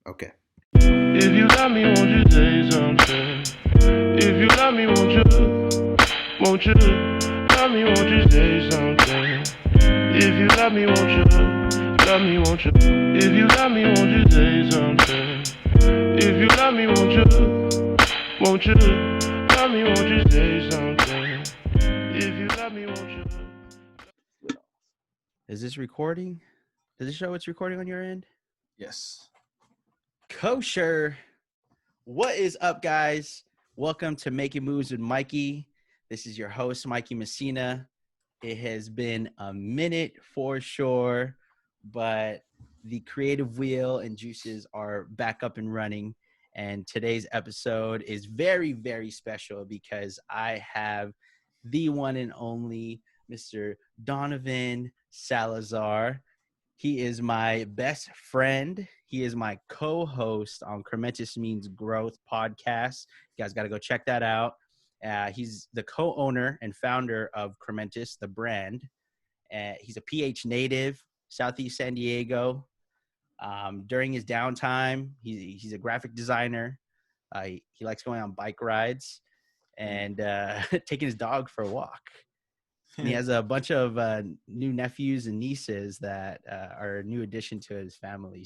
Okay. If you love me, won't you say something? If you love me, won't you? Won't you? Love me, won't you say something? If you love me, won't you? Love me, won't you? If you love me, won't you say something? If you love me, won't you? Won't you? Love me, won't you say something? If you love me, won't you? Is this recording? Does it show it's recording on your end? Yes. Kosher. What is up, guys? Welcome to Making Moves with Mikey. This is your host, Mikey Mesina. It has been a minute for sure, but the creative wheel and juices are back up and running. And today's episode is very, very special because I have the one and only Mr. Donovan Salazar. He is my best friend. He is my co-host on Crementis Means Growth podcast. You guys got to go check that out. He's the co-owner and founder of Crementis, the brand. He's a PH native, Southeast San Diego. During his downtime, he's a graphic designer. He likes going on bike rides and taking his dog for a walk. And he has a bunch of new nephews and nieces that are a new addition to his family.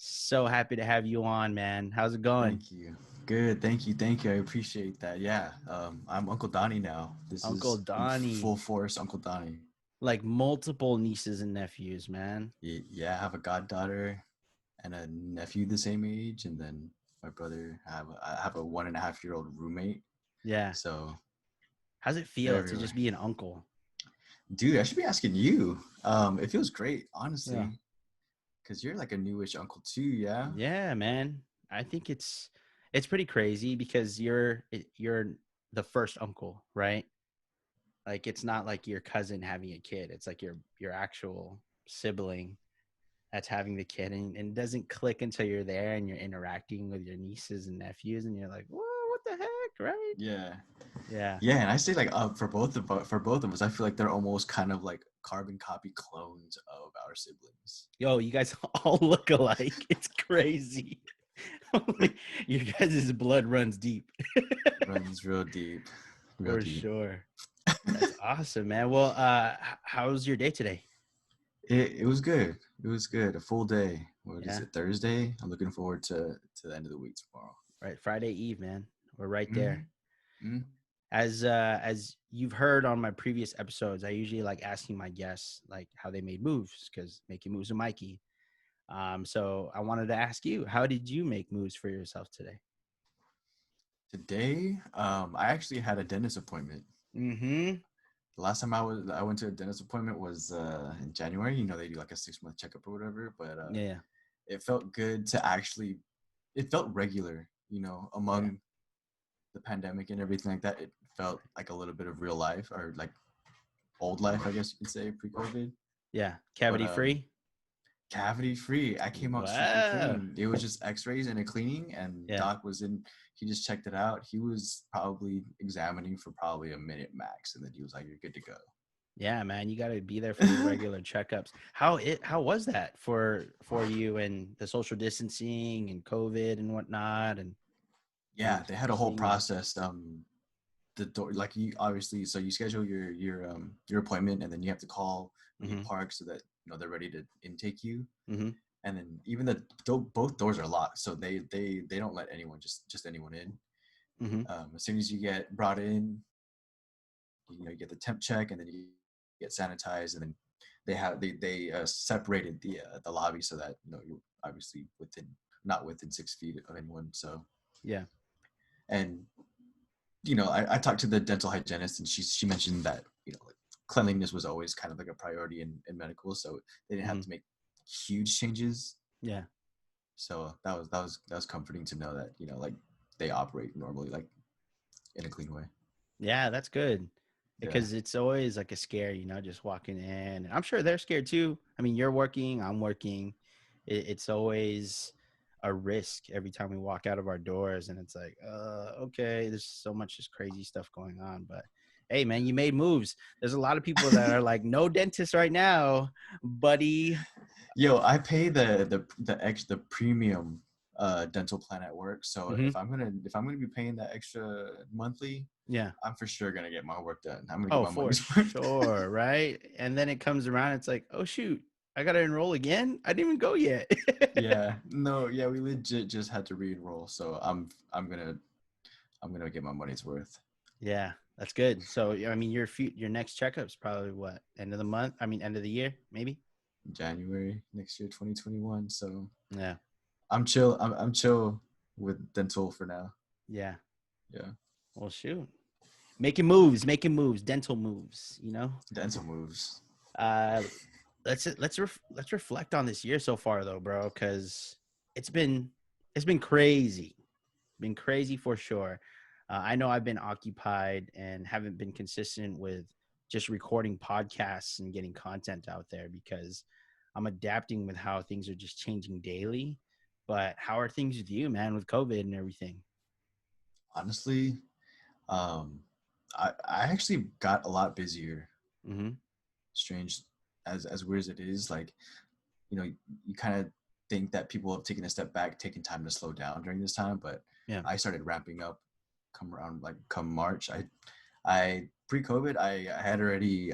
So happy to have you on, man. How's it going? Thank you. Good. Thank you. Thank you. I appreciate that. Yeah. I'm Uncle Donnie now. This Uncle is Donnie. full force Uncle Donnie. Like multiple nieces and nephews, man. Yeah. I have a goddaughter and a nephew the same age, and then my brother. I have a 1.5-year-old roommate. Yeah. So How's it feel to just be an uncle? Dude, I should be asking you. It feels great, honestly. Yeah. Because you're like a newish uncle too, yeah? Yeah, man. I think it's pretty crazy because you're the first uncle, right? Like it's not like your cousin having a kid. It's like your actual sibling that's having the kid, and it doesn't click until you're there and you're interacting with your nieces and nephews, and you're like, whoa, what the heck, right? Yeah. Yeah. Yeah, and I say like for both of us, I feel like they're almost kind of like carbon copy clones of our siblings. Yo, you guys all look alike. It's crazy. Your guys' blood runs deep. Runs real deep. For sure. That's awesome, man. Well, how's your day today? It was good. It was good. A full day. What is Yeah. it? Thursday. I'm looking forward to the end of the week tomorrow. Right, Friday Eve, man. We're right there. Mm-hmm. As you've heard on my previous episodes, I usually like asking my guests like how they made moves, because making moves with Mikey. So I wanted to ask you, how did you make moves for yourself today? Today, I actually had a dentist appointment. Mm-hmm. The last time I went to a dentist appointment was in January. You know, they do like a 6-month checkup or whatever. But Yeah. it felt good to actually. It felt regular, you know, among the pandemic and everything like that. It felt like a little bit of real life, or like old life, I guess you could say, pre-COVID. Yeah. Cavity free? Cavity free. I came out super clean. It was just x-rays and a cleaning, and Doc was in. He just checked it out. He was probably examining for probably a minute max, and then he was like, "You're good to go." Yeah, man, you got to be there for your regular checkups. How was that for you, and the social distancing and COVID and whatnot? And yeah, they had a whole process. The door, like, you obviously, so you schedule your appointment, and then you have to call when you park so that they're ready to intake you. Mm-hmm. And then even both doors are locked, so they don't let anyone just anyone in. Mm-hmm. As soon as you get brought in, you get the temp check, and then you get sanitized, and then they separated the lobby so that you're obviously not within 6 feet of anyone. So yeah, and I talked to the dental hygienist, and she mentioned that like, cleanliness was always kind of like a priority in medical, so they didn't have to make huge changes. Yeah. So that was comforting to know that like they operate normally, like in a clean way. Yeah, that's good, because it's always like a scare, just walking in. And I'm sure they're scared too. I mean, you're working, I'm working. It's always a risk every time we walk out of our doors, and it's like, okay, there's so much just crazy stuff going on, but Hey man, you made moves. There's a lot of people that are like, no dentist right now, buddy. Yo, I pay the premium dental plan at work. So Mhm. if I'm gonna be paying that extra monthly, Yeah. I'm for sure gonna get my work done. I'm gonna get Oh, my for money's worth. sure, right? And then it comes around, it's like, oh shoot, I gotta enroll again. I didn't even go yet. Yeah. No, yeah, we legit just had to re-enroll. So I'm gonna get my money's worth. Yeah, that's good. So I mean, your next checkup's probably what, end of the month? I mean, end of the year, maybe. January next year, 2021. So Yeah, I'm chill. I'm chill with dental for now. yeah. Yeah. Well, shoot, making moves, dental moves. Dental moves. Uh, let's reflect on this year so far, though, bro, because it's been it's been crazy for sure. I know I've been occupied and haven't been consistent with just recording podcasts and getting content out there because I'm adapting with how things are just changing daily. But how are things with you, man, with COVID and everything? Honestly, um, I actually got a lot busier. Mm-hmm. Strange as weird as it is, like, you kind of think that people have taken a step back, taken time to slow down during this time, but Yeah. I started ramping up come March. I pre-COVID, I had already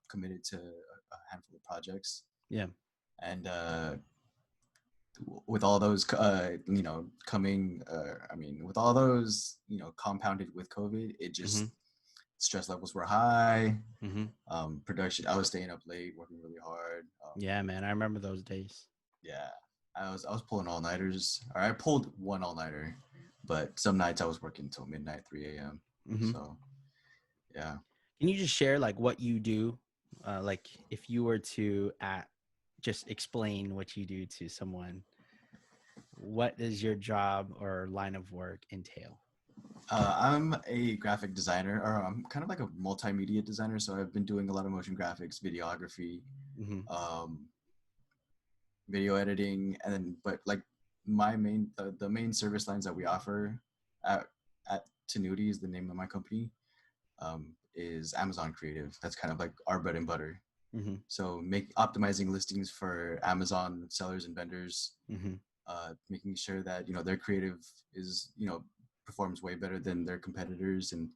committed to a handful of projects, Yeah. and with all those coming, with all those compounded with COVID, it Mm-hmm. just stress levels were high. Mm-hmm. Production, I was staying up late, working really hard. Yeah, man. I remember those days. Yeah, I was pulling all-nighters, or I pulled one all-nighter, but some nights I was working until midnight, 3 a.m. Mm-hmm. So yeah. Can you just share like what you do? Like if you were to just explain what you do to someone, what does your job or line of work entail? I'm a graphic designer, or I'm kind of like a multimedia designer. So I've been doing a lot of motion graphics, videography, Mm-hmm. um, video editing, and then but like the main service lines that we offer at Tenuity is the name of my company. Is Amazon Creative. That's kind of like our bread and butter. Mm-hmm. So optimizing listings for Amazon sellers and vendors, Mm-hmm. making sure that their creative is performs way better than their competitors, and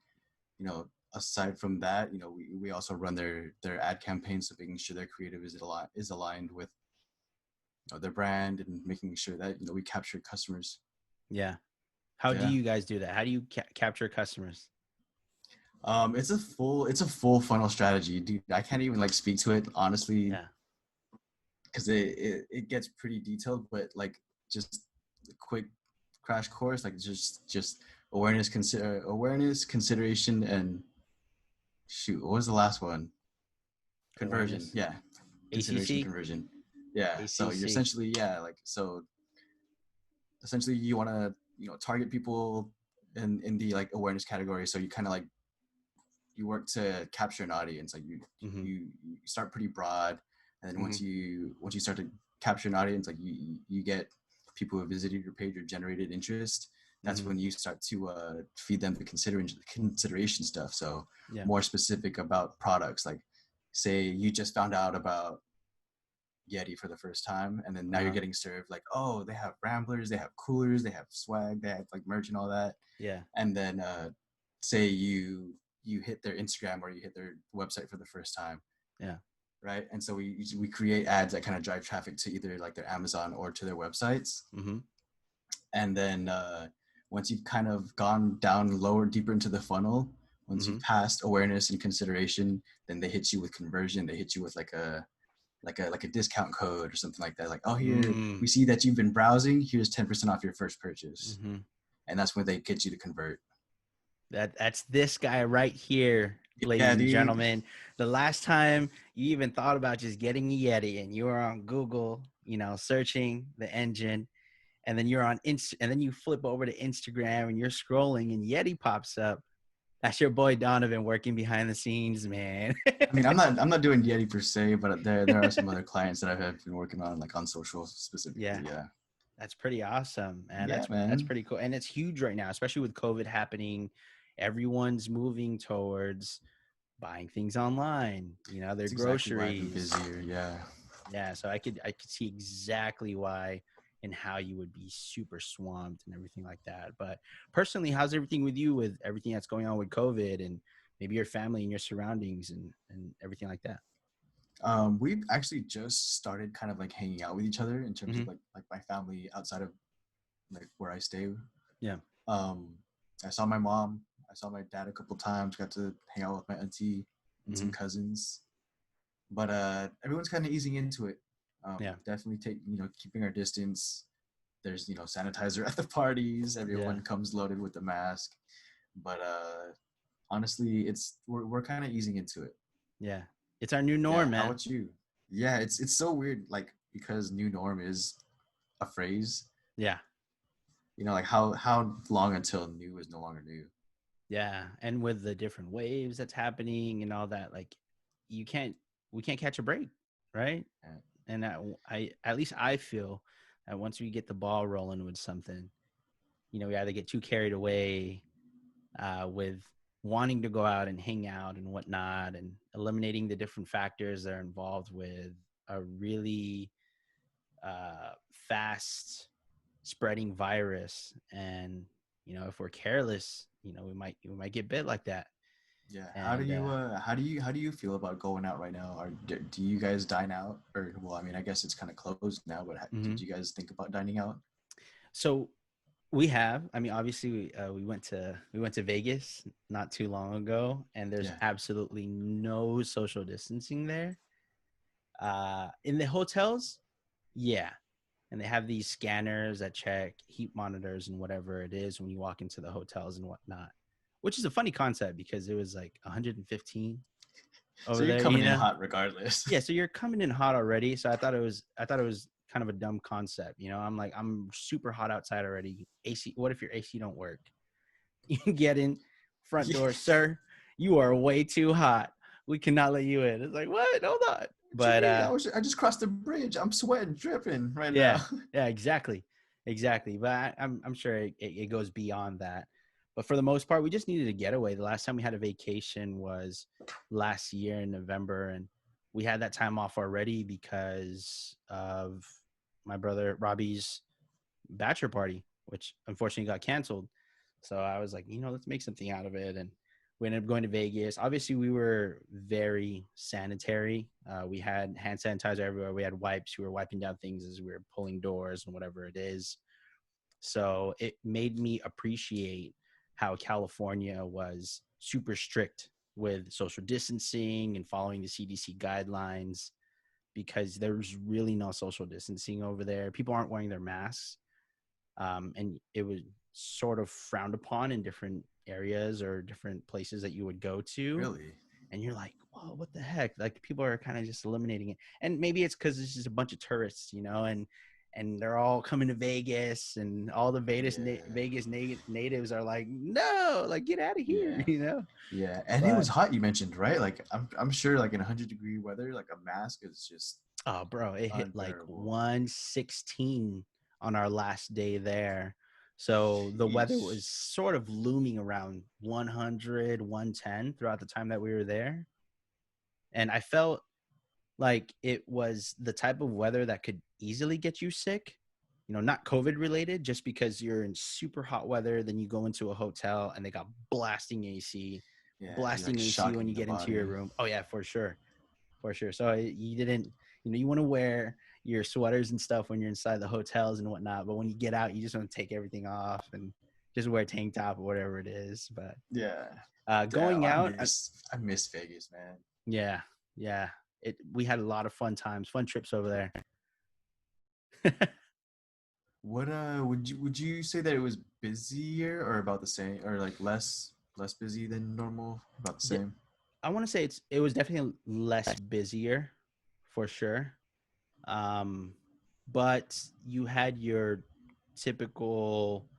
aside from that, we also run their ad campaigns, so making sure their creative is aligned with their brand, and making sure that we capture customers. Yeah. How do Yeah. you guys do that? How do you capture customers? It's a full funnel strategy, dude. I can't even like speak to it honestly, Yeah. because it gets pretty detailed, but like just a quick crash course, like just awareness, consideration, and shoot, what was the last one? Conversion. Awareness. Yeah. Consideration, ACC. conversion. Yeah. So you're ACC. essentially, yeah, like, so essentially you want to target people in the like awareness category. So you kind of like you work to capture an audience. Like Mm-hmm. you start pretty broad, and then Mm-hmm. once you start to capture an audience, like you get people who have visited your page or generated interest. That's Mm-hmm. when you start to feed them the consideration stuff. So Yeah. more specific about products, like say you just found out about Yeti for the first time, and then now you're Uh-huh. getting served like, oh, they have ramblers, they have coolers, they have swag, they have like merch and all that. Yeah. And then say you hit their Instagram or you hit their website for the first time. Yeah. Right. And so we create ads that kind of drive traffic to either like their Amazon or to their websites. Mm-hmm. And then once you've kind of gone down lower, deeper into the funnel, once Mm-hmm. you've passed awareness and consideration, then they hit you with conversion. They hit you with like a discount code or something like that. Like, oh, here, Mm. we see that you've been browsing. Here's 10% off your first purchase. Mm-hmm. And that's when they get you to convert. That's this guy right here, ladies Yeah, and dude. gentlemen. The last time you even thought about just getting a Yeti and you were on Google, searching the engine, and then you're on and then you flip over to Instagram and you're scrolling and Yeti pops up. That's your boy Donovan working behind the scenes, man. I mean, I'm not doing Yeti per se, but there are some other clients that I've been working on, like on social specifically. Yeah. Yeah. That's pretty awesome, man. Yeah, That's man. pretty cool. And it's huge right now, especially with COVID happening everyone's moving towards buying things online, their That's exactly why I've been groceries. busier. Yeah. Yeah, so I could see exactly why and how you would be super swamped and everything like that. But personally, how's everything with you with everything that's going on with COVID and maybe your family and your surroundings and everything like that? We've actually just started kind of like hanging out with each other in terms Mm-hmm. of like my family outside of like where I stay. Yeah. Um, I saw my mom. I saw my dad a couple times. Got to hang out with my auntie and Mm-hmm. some cousins. But everyone's kind of easing into it. Yeah. Definitely keeping our distance. There's sanitizer at the parties. Yeah. Everyone comes loaded with the mask. But honestly, we're kind of easing into it. Yeah. It's our new norm, Yeah. How man. about you? Yeah, it's so weird. Like because new norm is a phrase. Yeah. Like how long until new is no longer new? Yeah. And with the different waves that's happening and all that, like we can't catch a break, right? Yeah. And I at least I feel that once we get the ball rolling with something, we either get too carried away with wanting to go out and hang out and whatnot, and eliminating the different factors that are involved with a really fast spreading virus. And if we're careless, we might get bit like that. Yeah. And How do you feel about going out right now? Or do you guys dine out? Or well, I mean, I guess it's kind of closed now. But mhm. did you guys think about dining out? So we have. I mean, obviously, we went to Vegas not too long ago, and there's Yeah. absolutely no social distancing there. In the hotels, yeah, and they have these scanners that check heat monitors and whatever it is when you walk into the hotels and whatnot, which is a funny concept because it was like 115 So over you're there. coming in hot regardless. Yeah, so you're coming in hot already. So I thought it was kind of a dumb concept. I'm like, I'm super hot outside already. AC, what if your AC don't work? You get in front Yeah. door, sir. You are way too hot. We cannot let you in. It's like, what? Hold on. What you But mean? I just crossed the bridge. I'm sweating, dripping right yeah, now. yeah, exactly. Exactly. But I'm sure it goes beyond that. But for the most part, we just needed a getaway. The last time we had a vacation was last year in November, and we had that time off already because of my brother Robbie's bachelor party, which unfortunately got canceled. So I was like, let's make something out of it. And we ended up going to Vegas. Obviously, we were very sanitary. We had hand sanitizer everywhere. We had wipes. We were wiping down things as we were pulling doors and whatever it is. So it made me appreciate how California was super strict with social distancing and following the CDC guidelines, because there's really no social distancing over there. People aren't wearing their masks. And it was sort of frowned upon in different areas or different places that you would go to. Really? And you're like, whoa, what the heck? Like, people are kind of just eliminating it. And maybe it's because it's just a bunch of tourists, and they're all coming to Vegas, and all the natives are like, no, like, get out of here, Yeah. Yeah. And it was But hot. You mentioned, right? Like I'm sure, like in 100-degree weather, like a mask is just oh, bro, it hit like unbearable. 116 on our last day there. So the weather Jeez. was sort of looming around 100, 110 throughout the time that we were there. And I felt like it was the type of weather that could easily get you sick. Not COVID related, just because you're in super hot weather, then you go into a hotel and they got blasting AC, Yeah. You're like blasting AC when shocking you the get into your body. room. Oh yeah, for sure. For sure. So you didn't, you want to wear your sweaters and stuff when you're inside the hotels and whatnot, but when you get out, you just want to take everything off and just wear a tank top or whatever it is. But Yeah. Damn, going out, I miss Vegas, man. yeah, yeah, we had a lot of fun trips over there. What would you say that it was busier or about the same or like less busy than normal? About the same? I want to say it was definitely less busier, for sure. Um, but you had your typical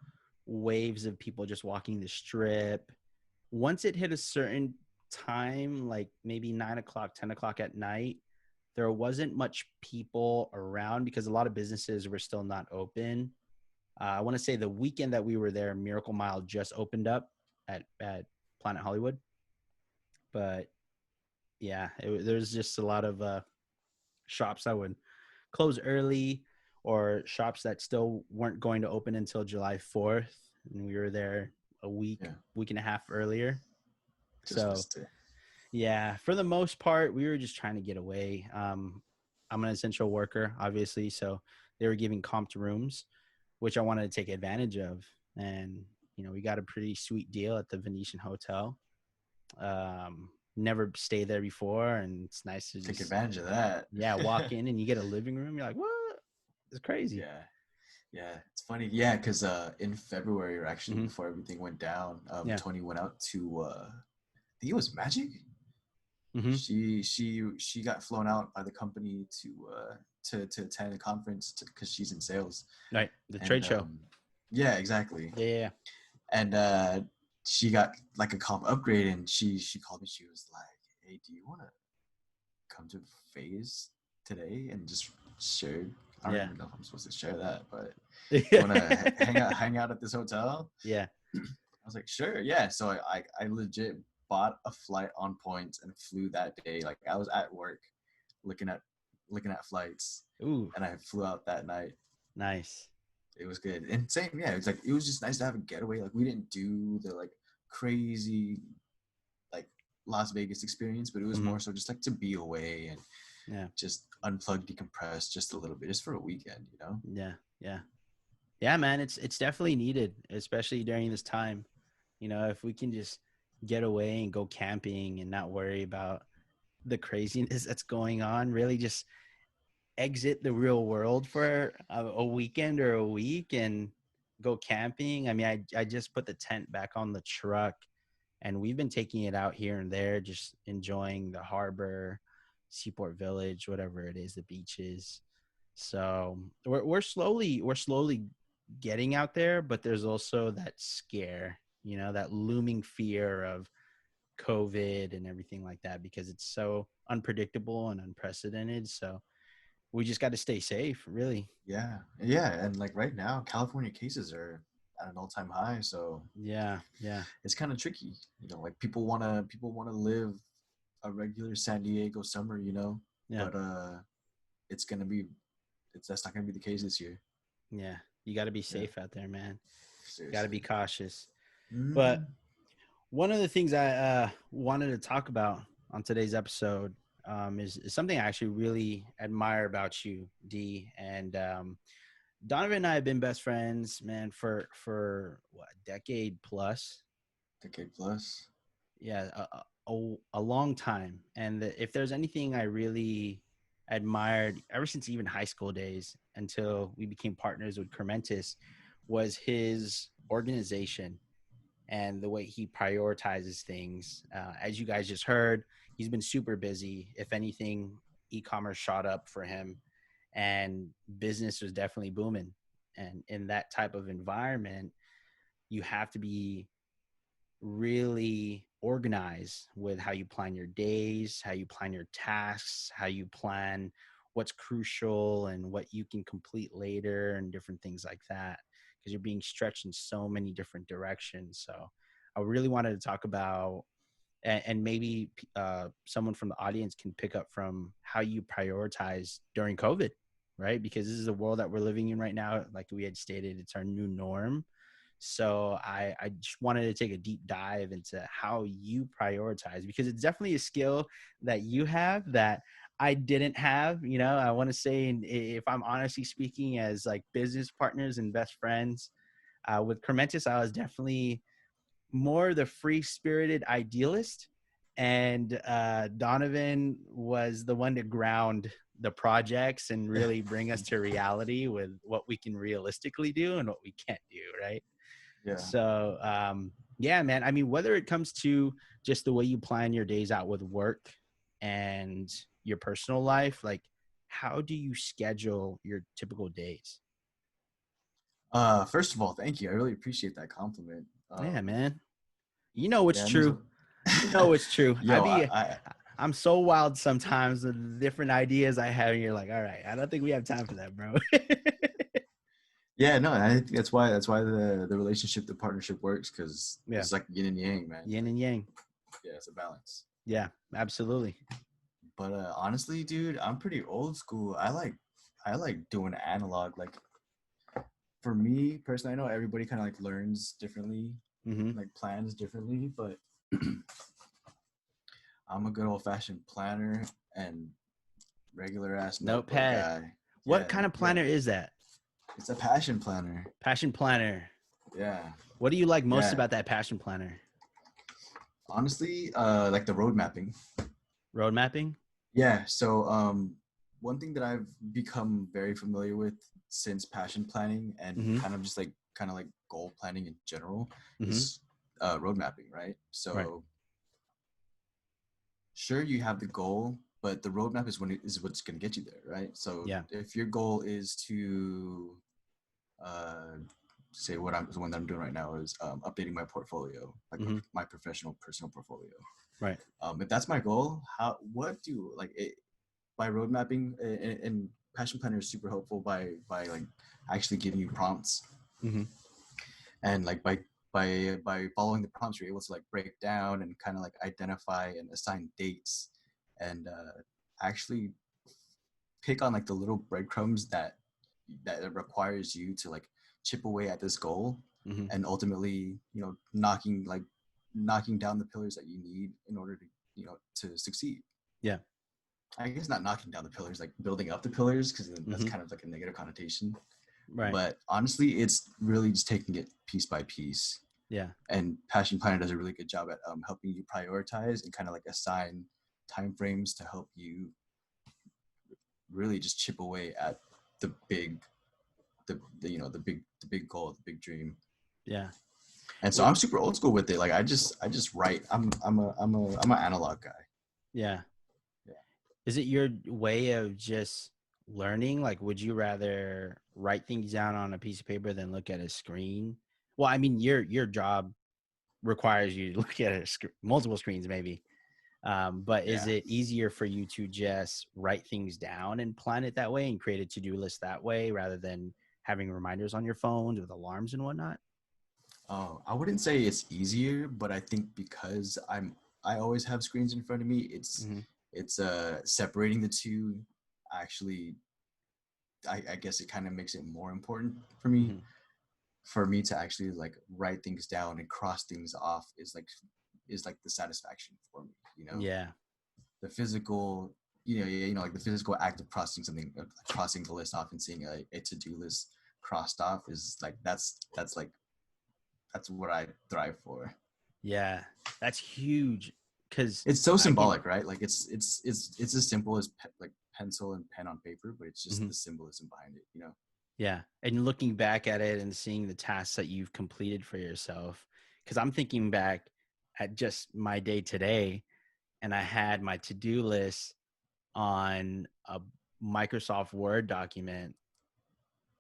waves of people just walking the strip. Once it hit a certain time, like maybe 9 o'clock, 10 o'clock at night, there wasn't much people around because a lot of businesses were still not open. I want to say the weekend that we were there, Miracle Mile just opened up. at Planet Hollywood. But yeah, there's just a lot of shops that would close early, or shops that still weren't going to open until July 4th, and we were there a week and a half earlier. Just So missed it. yeah, for the most part, we were just trying to get away. I'm an essential worker, obviously, so they were giving comped rooms, which I wanted to take advantage of. And, we got a pretty sweet deal at the Venetian Hotel. Never stayed there before, and it's nice to Take advantage of that. Yeah, walk in and you get a living room. You're like, what? It's crazy. Yeah, it's funny. Yeah, because in February, or actually before everything went down, Tony went out to I think it was Magic. She got flown out by the company to attend a conference because she's in sales. Right, the trade show. Yeah, exactly. Yeah. And she got like a comp upgrade, and she called me. She was like, "Hey, do you want to come to Phase today and just share?" I don't even know if I'm supposed to share that, but you want to hang out at this hotel? Yeah. I was like, sure, yeah. So I legit bought a flight on points and flew that day. Like, I was at work looking at flights. Ooh. And I flew out that night. Nice. It was good. And same, yeah, it was just nice to have a getaway. Like, we didn't do the like crazy like Las Vegas experience, but it was more so just like to be away and just unplug, decompress just a little bit, just for a weekend, Yeah, man, it's definitely needed, especially during this time. If we can just get away and go camping and not worry about the craziness that's going on, really just exit the real world for a weekend or a week and go camping. I mean, I just put the tent back on the truck, and we've been taking it out here and there, just enjoying the harbor, Seaport Village, whatever it is, the beaches. So we're slowly getting out there, but there's also that scare, that looming fear of COVID and everything like that, because it's so unpredictable and unprecedented. So we just got to stay safe, really. Yeah. And like right now, California cases are at an all-time high. So yeah, it's kind of tricky. Like people want to live a regular San Diego summer, but that's not going to be the case this year. Yeah. You got to be safe out there, man. Seriously. Got to be cautious. But one of the things I wanted to talk about on today's episode is something I actually really admire about you, D. And Donovan and I have been best friends, man, for what, decade plus? Yeah, a long time. And if there's anything I really admired ever since even high school days until we became partners with Kermentis, was his organization and the way he prioritizes things. As you guys just heard, he's been super busy. If anything, e-commerce shot up for him, and business was definitely booming. And in that type of environment, you have to be really organized with how you plan your days, how you plan your tasks, how you plan what's crucial and what you can complete later, and different things like that, because you're being stretched in so many different directions. So I really wanted to talk about, and maybe someone from the audience can pick up from how you prioritize during COVID, right? Because this is the world that we're living in right now. Like we had stated, it's our new norm. So I just wanted to take a deep dive into how you prioritize, because it's definitely a skill that you have that I didn't have. I want to say, if I'm honestly speaking, as like business partners and best friends, with Kermentis, I was definitely more the free-spirited idealist, and Donovan was the one to ground the projects and really bring us to reality with what we can realistically do and what we can't do, right? Yeah. So, yeah, man. I mean, whether it comes to just the way you plan your days out with work and your personal life, like how do you schedule your typical days? First of all, thank you. I really appreciate that compliment. Yeah, man. You know it's true. You know it's true. I'm so wild sometimes with the different ideas I have, and you're like, all right, I don't think we have time for that, bro. Yeah, no, I think that's why the relationship, the partnership works, because Yeah. it's like yin and yang, man. Yin and yang. Yeah, it's a balance. Yeah, absolutely. But honestly, dude, I'm pretty old school. I like doing analog. Like for me personally, I know everybody kind of like learns differently, Mm-hmm. like plans differently, but I'm a good old fashioned planner and regular ass notebook Notepad. guy. What Yeah, kind of yeah. planner is that? It's a passion planner. Passion planner. Yeah, What do you like most yeah. about that passion planner? Honestly, like the road mapping. Road mapping? Yeah. So one thing that I've become very familiar with since passion planning and Mm-hmm. kind of like goal planning in general Mm-hmm. is road mapping, right? Right. So sure, you have the goal, but the roadmap is what's going to get you there, right? So Yeah. if your goal is to say the one that I'm doing right now is updating my portfolio, like Mm-hmm. my professional personal portfolio. Right. If that's my goal, what do like it, by road mapping and passion planner is super helpful by like actually giving you prompts, Mm-hmm. and like by following the prompts you're able to like break down and kind of like identify and assign dates and actually pick on like the little breadcrumbs that it requires you to like chip away at this goal, Mm-hmm. and ultimately knocking down the pillars that you need in order to to succeed. Yeah. I guess not knocking down the pillars, like building up the pillars, because that's Mm-hmm. kind of like a negative connotation. Right. But honestly, it's really just taking it piece by piece. Yeah. And Passion Planner does a really good job at helping you prioritize and kind of like assign timeframes to help you really just chip away at the big, the big goal, the big dream. Yeah. And so Well, I'm super old school with it. Like I just write. I'm an analog guy. yeah. Yeah. Is it your way of just learning? Like, would you rather write things down on a piece of paper than look at a screen? Well, I mean, your job requires you to look at multiple screens, maybe. But is Yeah. it easier for you to just write things down and plan it that way and create a to-do list that way rather than having reminders on your phones with alarms and whatnot? Oh, I wouldn't say it's easier, but I think because I always have screens in front of me, Mm-hmm. it's separating the two. Actually, I guess it kind of makes it more important Mm-hmm. for me to actually like write things down and cross things off is like the satisfaction for me. Yeah. The physical, like the physical act of crossing something, crossing the list off and seeing a to-do list crossed off is like that's what I thrive for. Yeah. That's huge because It's so I can. symbolic, right? Like it's as simple as like pencil and pen on paper, but it's just Mhm. the symbolism behind it. Yeah. And looking back at it and seeing the tasks that you've completed for yourself, because I'm thinking back at just my day today, and I had my to-do list on a Microsoft Word document,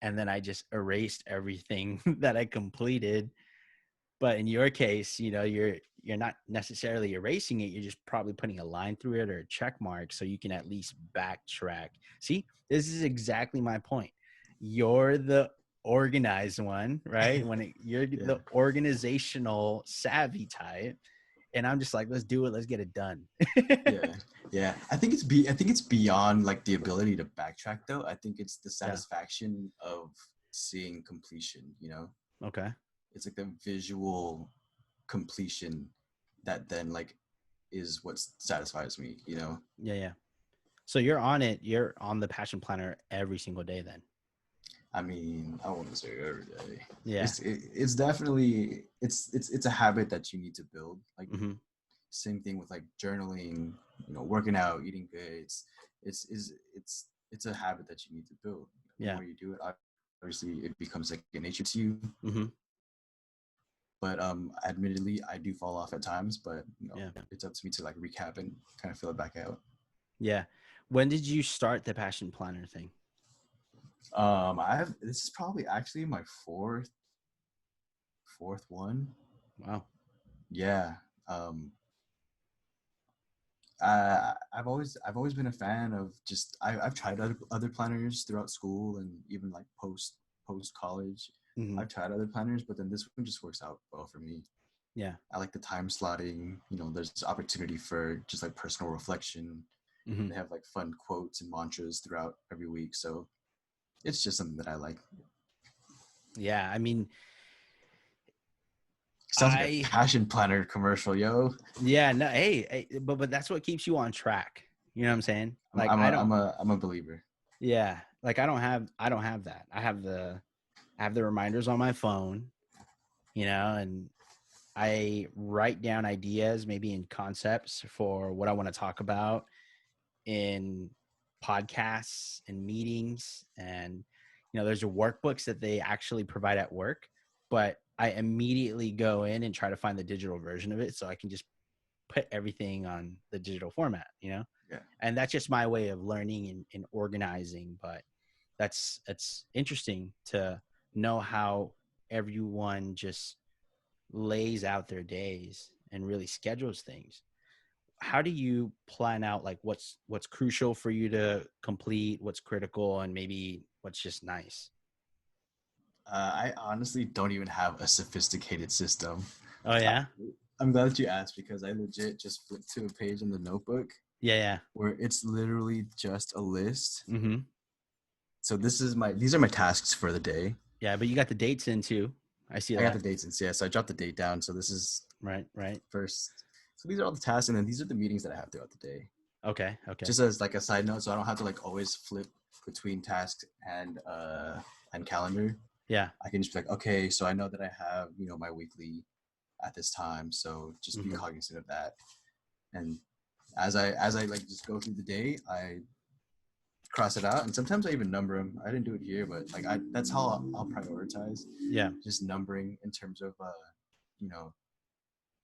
and then I just erased everything that I completed. But in your case, you're not necessarily erasing it. You're just probably putting a line through it or a check mark so you can at least backtrack. See, this is exactly my point. You're the organized one, right? You're Yeah. the organizational savvy type, and I'm just like, let's do it. Let's get it done. Yeah. Yeah. I think it's beyond like the ability to backtrack though. I think it's the Yeah. satisfaction of seeing completion. Okay. It's like the visual completion that then like is what satisfies me. Yeah. Yeah. So you're on it. You're on the passion planner every single day then. I mean, I wouldn't say every day. Yeah. It's definitely it's a habit that you need to build. Like Mm-hmm. same thing with like journaling, working out, eating good. It's a habit that you need to build. The Yeah. more you do it, obviously it becomes like a nature to you. Mm-hmm. But admittedly, I do fall off at times. But Yeah. it's up to me to like recap and kind of fill it back out. Yeah. When did you start the passion planner thing? This is probably actually my fourth one. Wow. Yeah. Um, I've always been a fan of just I've tried other planners throughout school and even like post college. Mhm. I've tried other planners, but then this one just works out well for me. Yeah. I like the time slotting. There's opportunity for just like personal reflection. Mhm. They have like fun quotes and mantras throughout every week. So it's just something that I like. Yeah. I mean, Sounds like a passion planner commercial, yo. Yeah, no, hey, but that's what keeps you on track. You know what I'm saying? Like I'm a believer. Yeah, like I don't have that. I have the reminders on my phone, and I write down ideas, maybe in concepts for what I want to talk about in podcasts and meetings. And there's workbooks that they actually provide at work, but I immediately go in and try to find the digital version of it so I can just put everything on the digital format. Yeah. And that's just my way of learning and organizing. But it's interesting to know how everyone just lays out their days and really schedules things. How do you plan out like what's crucial for you to complete, what's critical, and maybe what's just nice? I honestly don't even have a sophisticated system. Oh yeah. I'm glad that you asked because I legit just flipped to a page in the notebook. Yeah. Where it's literally just a list. Mm-hmm. So these are my tasks for the day. Yeah, but you got the dates in too. I see that. I got the dates in. Yeah, so I dropped the date down. So this is right. First. So these are all the tasks, and then these are the meetings that I have throughout the day. Okay. Just as like a side note, so I don't have to like always flip between tasks and calendar. Yeah. I can just be like, okay, so I know that I have my weekly at this time, so just be cognizant of that. And as I like just go through the day, I cross it out, and sometimes I even number them. I didn't do it here, but like that's how I'll prioritize. Yeah. Just numbering in terms of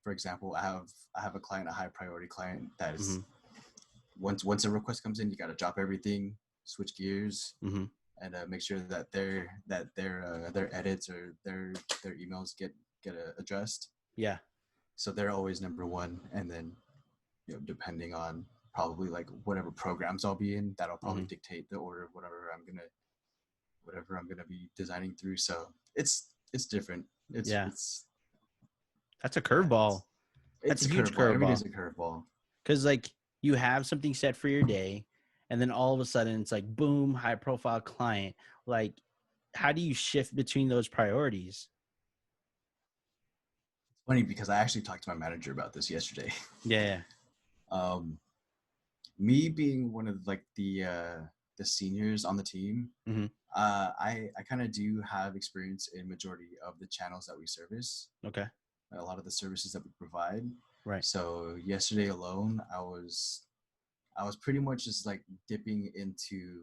for example, I have a client, a high priority client that is once a request comes in, you got to drop everything, switch gears, and make sure that their edits or their emails get addressed. Yeah. So they're always number one, and then depending on probably like whatever programs I'll be in, that'll probably dictate the order of whatever I'm gonna be designing through. So it's different. It's that's a curveball. That's a huge curveball. Every day's a curveball. Because like you have something set for your day, and then all of a sudden it's like boom, high profile client. Like, how do you shift between those priorities? It's funny because I actually talked to my manager about this yesterday. Yeah. Me being one of like the seniors on the team, I kind of do have experience in majority of the channels that we service. Okay. A lot of the services that we provide. Right. So yesterday alone, I was pretty much just like dipping into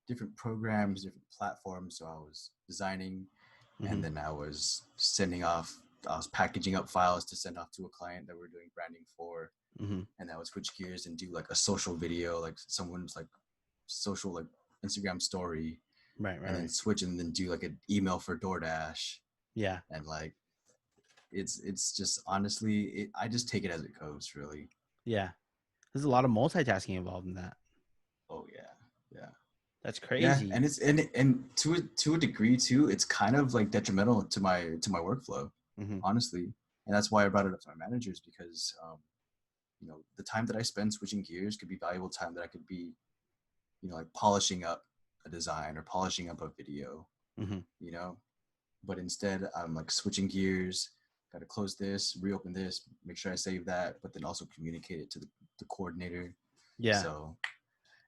different programs, different platforms. So I was designing, and then I was packaging up files to send off to a client that we're doing branding for. And I would switch gears and do like a social video, like someone's like social like Instagram story, right, and then switch and then do like an email for DoorDash. Yeah, and like it's just honestly, I just take it as it goes, really. Yeah, there's a lot of multitasking involved in that. Oh yeah, that's crazy. Yeah, and it's and to a degree too, it's kind of like detrimental to my workflow, honestly, and that's why I brought it up to my managers because. The time that I spend switching gears could be valuable time that I could be, like polishing up a design or polishing up a video, but instead I'm like switching gears, got to close this, reopen this, make sure I save that, but then also communicate it to the coordinator. Yeah. So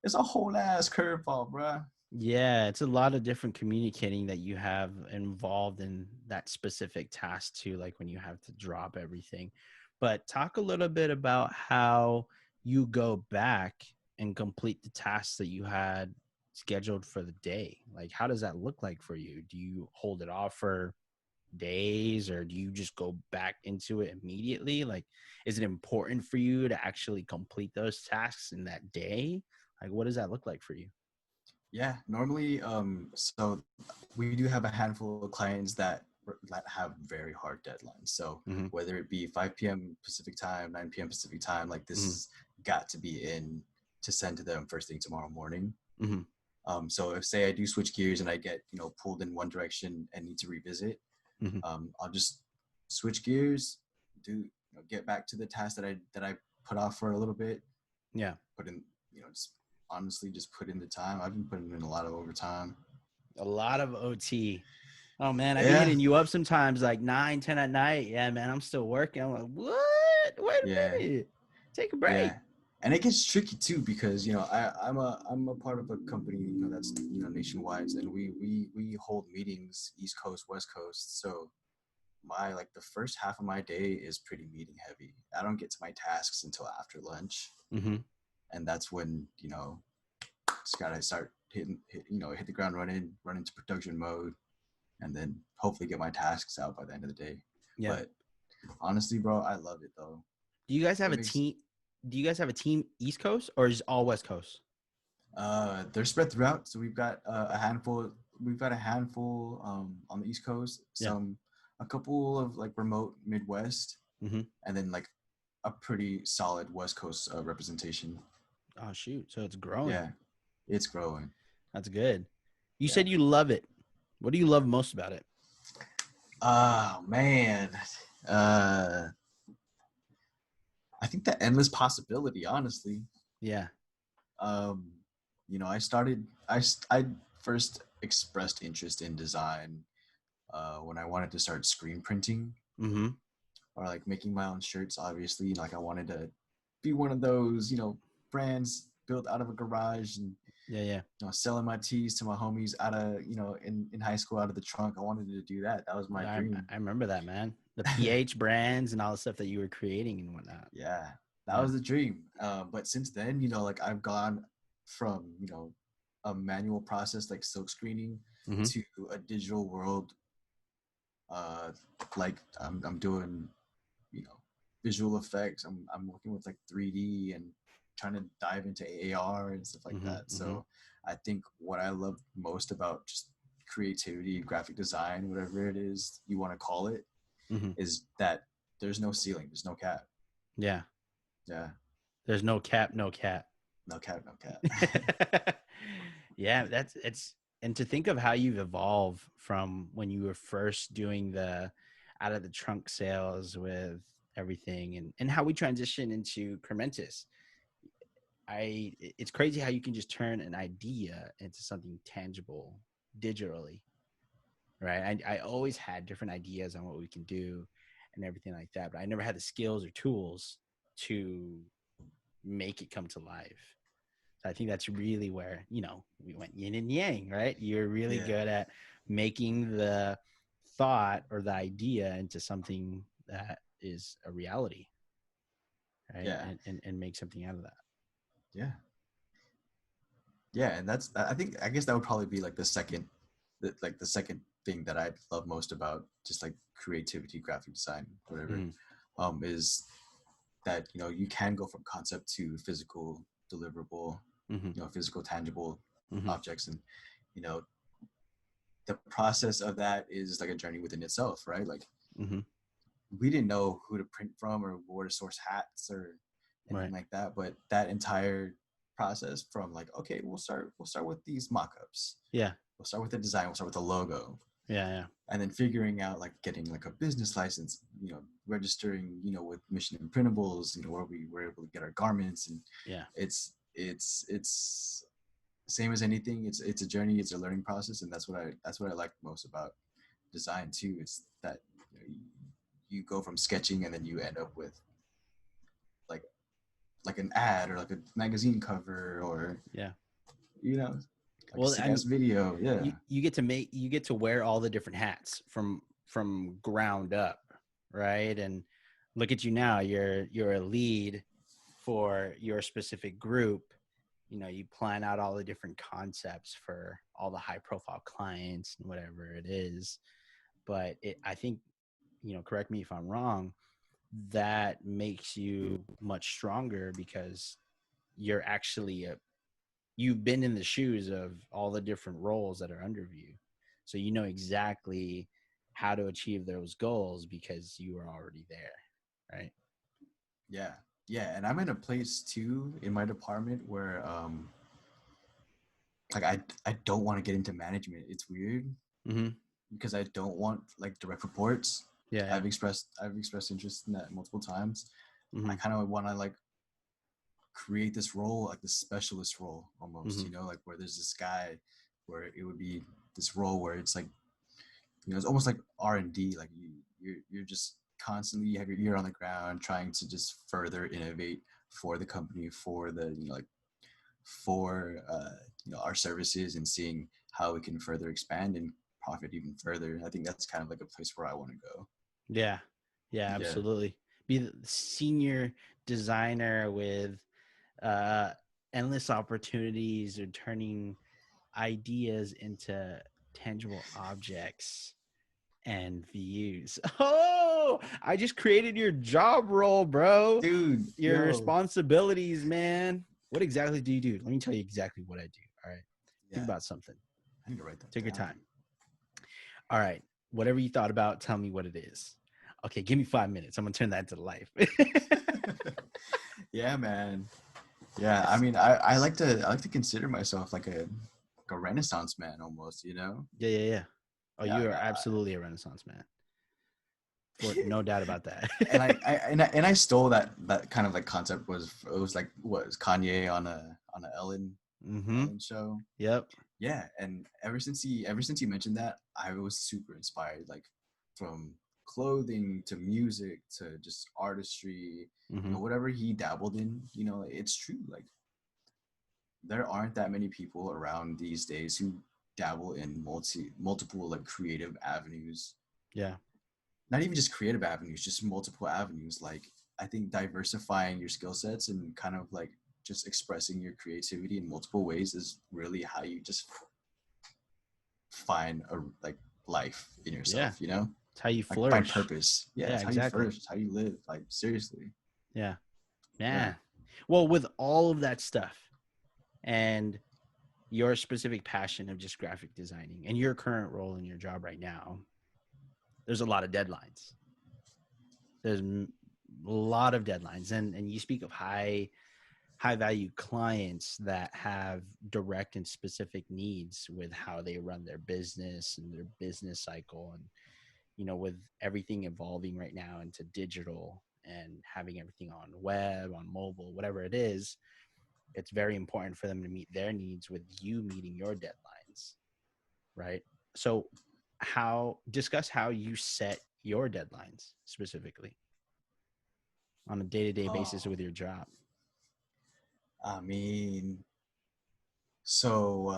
it's a whole ass curveball, bruh. Yeah, it's a lot of different communicating that you have involved in that specific task too, like when you have to drop everything. But talk a little bit about how you go back and complete the tasks that you had scheduled for the day. Like, how does that look like for you? Do you hold it off for days, or do you just go back into it immediately? Like, is it important for you to actually complete those tasks in that day? Like, what does that look like for you? Yeah, normally, so we do have a handful of clients that have very hard deadlines. So whether it be 5 p.m. Pacific time, 9 p.m. Pacific time, like this has got to be in to send to them first thing tomorrow morning. So if say I do switch gears and I get pulled in one direction and need to revisit, Mhm. I'll just switch gears, get back to the task that I put off for a little bit. Yeah. Put in just honestly just put in the time. I've been putting in a lot of overtime. A lot of OT. Oh man, I be Yeah. hitting you up sometimes like 9, 10 at night. Yeah, man, I'm still working. I'm like, what? Wait a Yeah. minute. Take a break. Yeah. And it gets tricky too because I'm a part of a company that's nationwide, and we hold meetings East Coast, West Coast. So the first half of my day is pretty meeting heavy. I don't get to my tasks until after lunch, Mm-hmm. and that's when just gotta start hit the ground running, run into production mode, and then hopefully get my tasks out by the end of the day. Yeah. But honestly, bro, I love it though. Do you guys have It a makes team? Do you guys have a team East Coast or is it all West Coast? They're spread throughout. So we've got a handful. We've got a handful on the East Coast. Yeah. A couple of like remote Midwest, Mm-hmm. and then like a pretty solid West Coast representation. Oh shoot! So it's growing. Yeah, it's growing. That's good. You Yeah. said you love it. What do you love most about it? Oh man, I think the endless possibility. Honestly, Yeah. I first expressed interest in design when I wanted to start screen printing. Mm-hmm. Or like making my own shirts. Obviously, like I wanted to be one of those brands built out of a garage and Yeah. selling my tees to my homies out of in high school out of the trunk. I wanted to do that. That was my dream. I remember that, man. The PH brands and all the stuff that you were creating and whatnot. Yeah, that was the dream. But since then, like I've gone from a manual process like silk screening Mm-hmm. to a digital world. Like I'm doing visual effects. I'm working with like 3D and trying to dive into AR and stuff like Mm-hmm, that. So I think what I love most about just creativity, graphic design, whatever it is you want to call it, mm-hmm. is that there's no ceiling, there's no cap. Yeah. Yeah. There's no cap, no cap. No cap, no cap. Yeah, it's and to think of how you've evolved from when you were first doing the out of the trunk sales with everything and how we transition into Crementis. It's crazy how you can just turn an idea into something tangible digitally, right? I always had different ideas on what we can do and everything like that, but I never had the skills or tools to make it come to life. So I think that's really where, we went yin and yang, right? You're really good at making the thought or the idea into something that is a reality, right? Yeah. And make something out of that. Yeah. Yeah, and I guess that would probably be like the second thing that I love most about just like creativity, graphic design, whatever, is that you can go from concept to physical deliverable, physical tangible objects, and the process of that is like a journey within itself, right? Like we didn't know who to print from or where to source hats or anything like that, but that entire process from like, okay, we'll start with these mock-ups. Yeah. We'll start with the design, we'll start with the logo. Yeah. And then figuring out like getting like a business license, registering, with Mission Imprintables, where we were able to get our garments. And it's same as anything. It's a journey, it's a learning process. And that's what I like most about design too. It's that you go from sketching and then you end up with like an ad or like a magazine cover or like a video. Yeah, you get to wear all the different hats from ground up, right? And look at you now, you're a lead for your specific group. You plan out all the different concepts for all the high profile clients and whatever it is. But I think, correct me if I'm wrong, that makes you much stronger because you're actually you've been in the shoes of all the different roles that are under you. So you know exactly how to achieve those goals because you were already there, right? Yeah. And I'm in a place too in my department where like I don't want to get into management. It's weird Mm-hmm. because I don't want like direct reports. Yeah. I've expressed interest in that multiple times. I Mm-hmm. kind of want to like create this role, like this specialist role almost, Mm-hmm. like where there's this guy where it would be this role where it's like, it's almost like R&D, like you're just constantly, you have your ear on the ground trying to just further innovate for the company, for the, like for our services, and seeing how we can further expand and profit even further. I think that's kind of like a place where I want to go. Yeah. Yeah, Yeah. absolutely. Be the senior designer with uh endless opportunities or turning ideas into tangible objects and views. Oh, I just created your job role, bro. Dude, Your yo. responsibilities, man. What exactly do you do? Let me tell you exactly what I do. All right. Think Yeah, about something. I need to write that Take your down. time. All right. Whatever you thought about, tell me what it is. Okay, give me 5 minutes. I'm gonna turn that into life. Yeah, man. Yeah, I mean, I like to consider myself like a Renaissance man almost, Yeah, yeah, yeah. Oh, Yeah, you like are absolutely a Renaissance man. For I, no doubt about that. and I stole that kind of like concept. It was like, what was Kanye on a Mm-hmm. Ellen show? Yep. Yeah, and ever since he mentioned that, I was super inspired, like from clothing to music to just artistry, Mm-hmm. whatever he dabbled in, it's true. Like there aren't that many people around these days who dabble in multiple like creative avenues. Yeah. Not even just creative avenues, just multiple avenues. Like I think diversifying your skill sets and kind of like just expressing your creativity in multiple ways is really how you just find a like life in Yeah. yourself, It's how you like find flourish. purpose. Yeah, Yeah, it's how you exactly. flourish, it's how you live, like seriously. Yeah. Yeah. Man. Well, with all of that stuff and your specific passion of just graphic designing and your current role in your job right now, there's a lot of deadlines. There's a lot of deadlines, and you speak of high value clients that have direct and specific needs with how they run their business and their business cycle, and with everything evolving right now into digital and having everything on web, on mobile, whatever it is, it's very important for them to meet their needs with you meeting your deadlines, right? So discuss how you set your deadlines specifically on a day-to-day basis Oh, with your job. I mean, so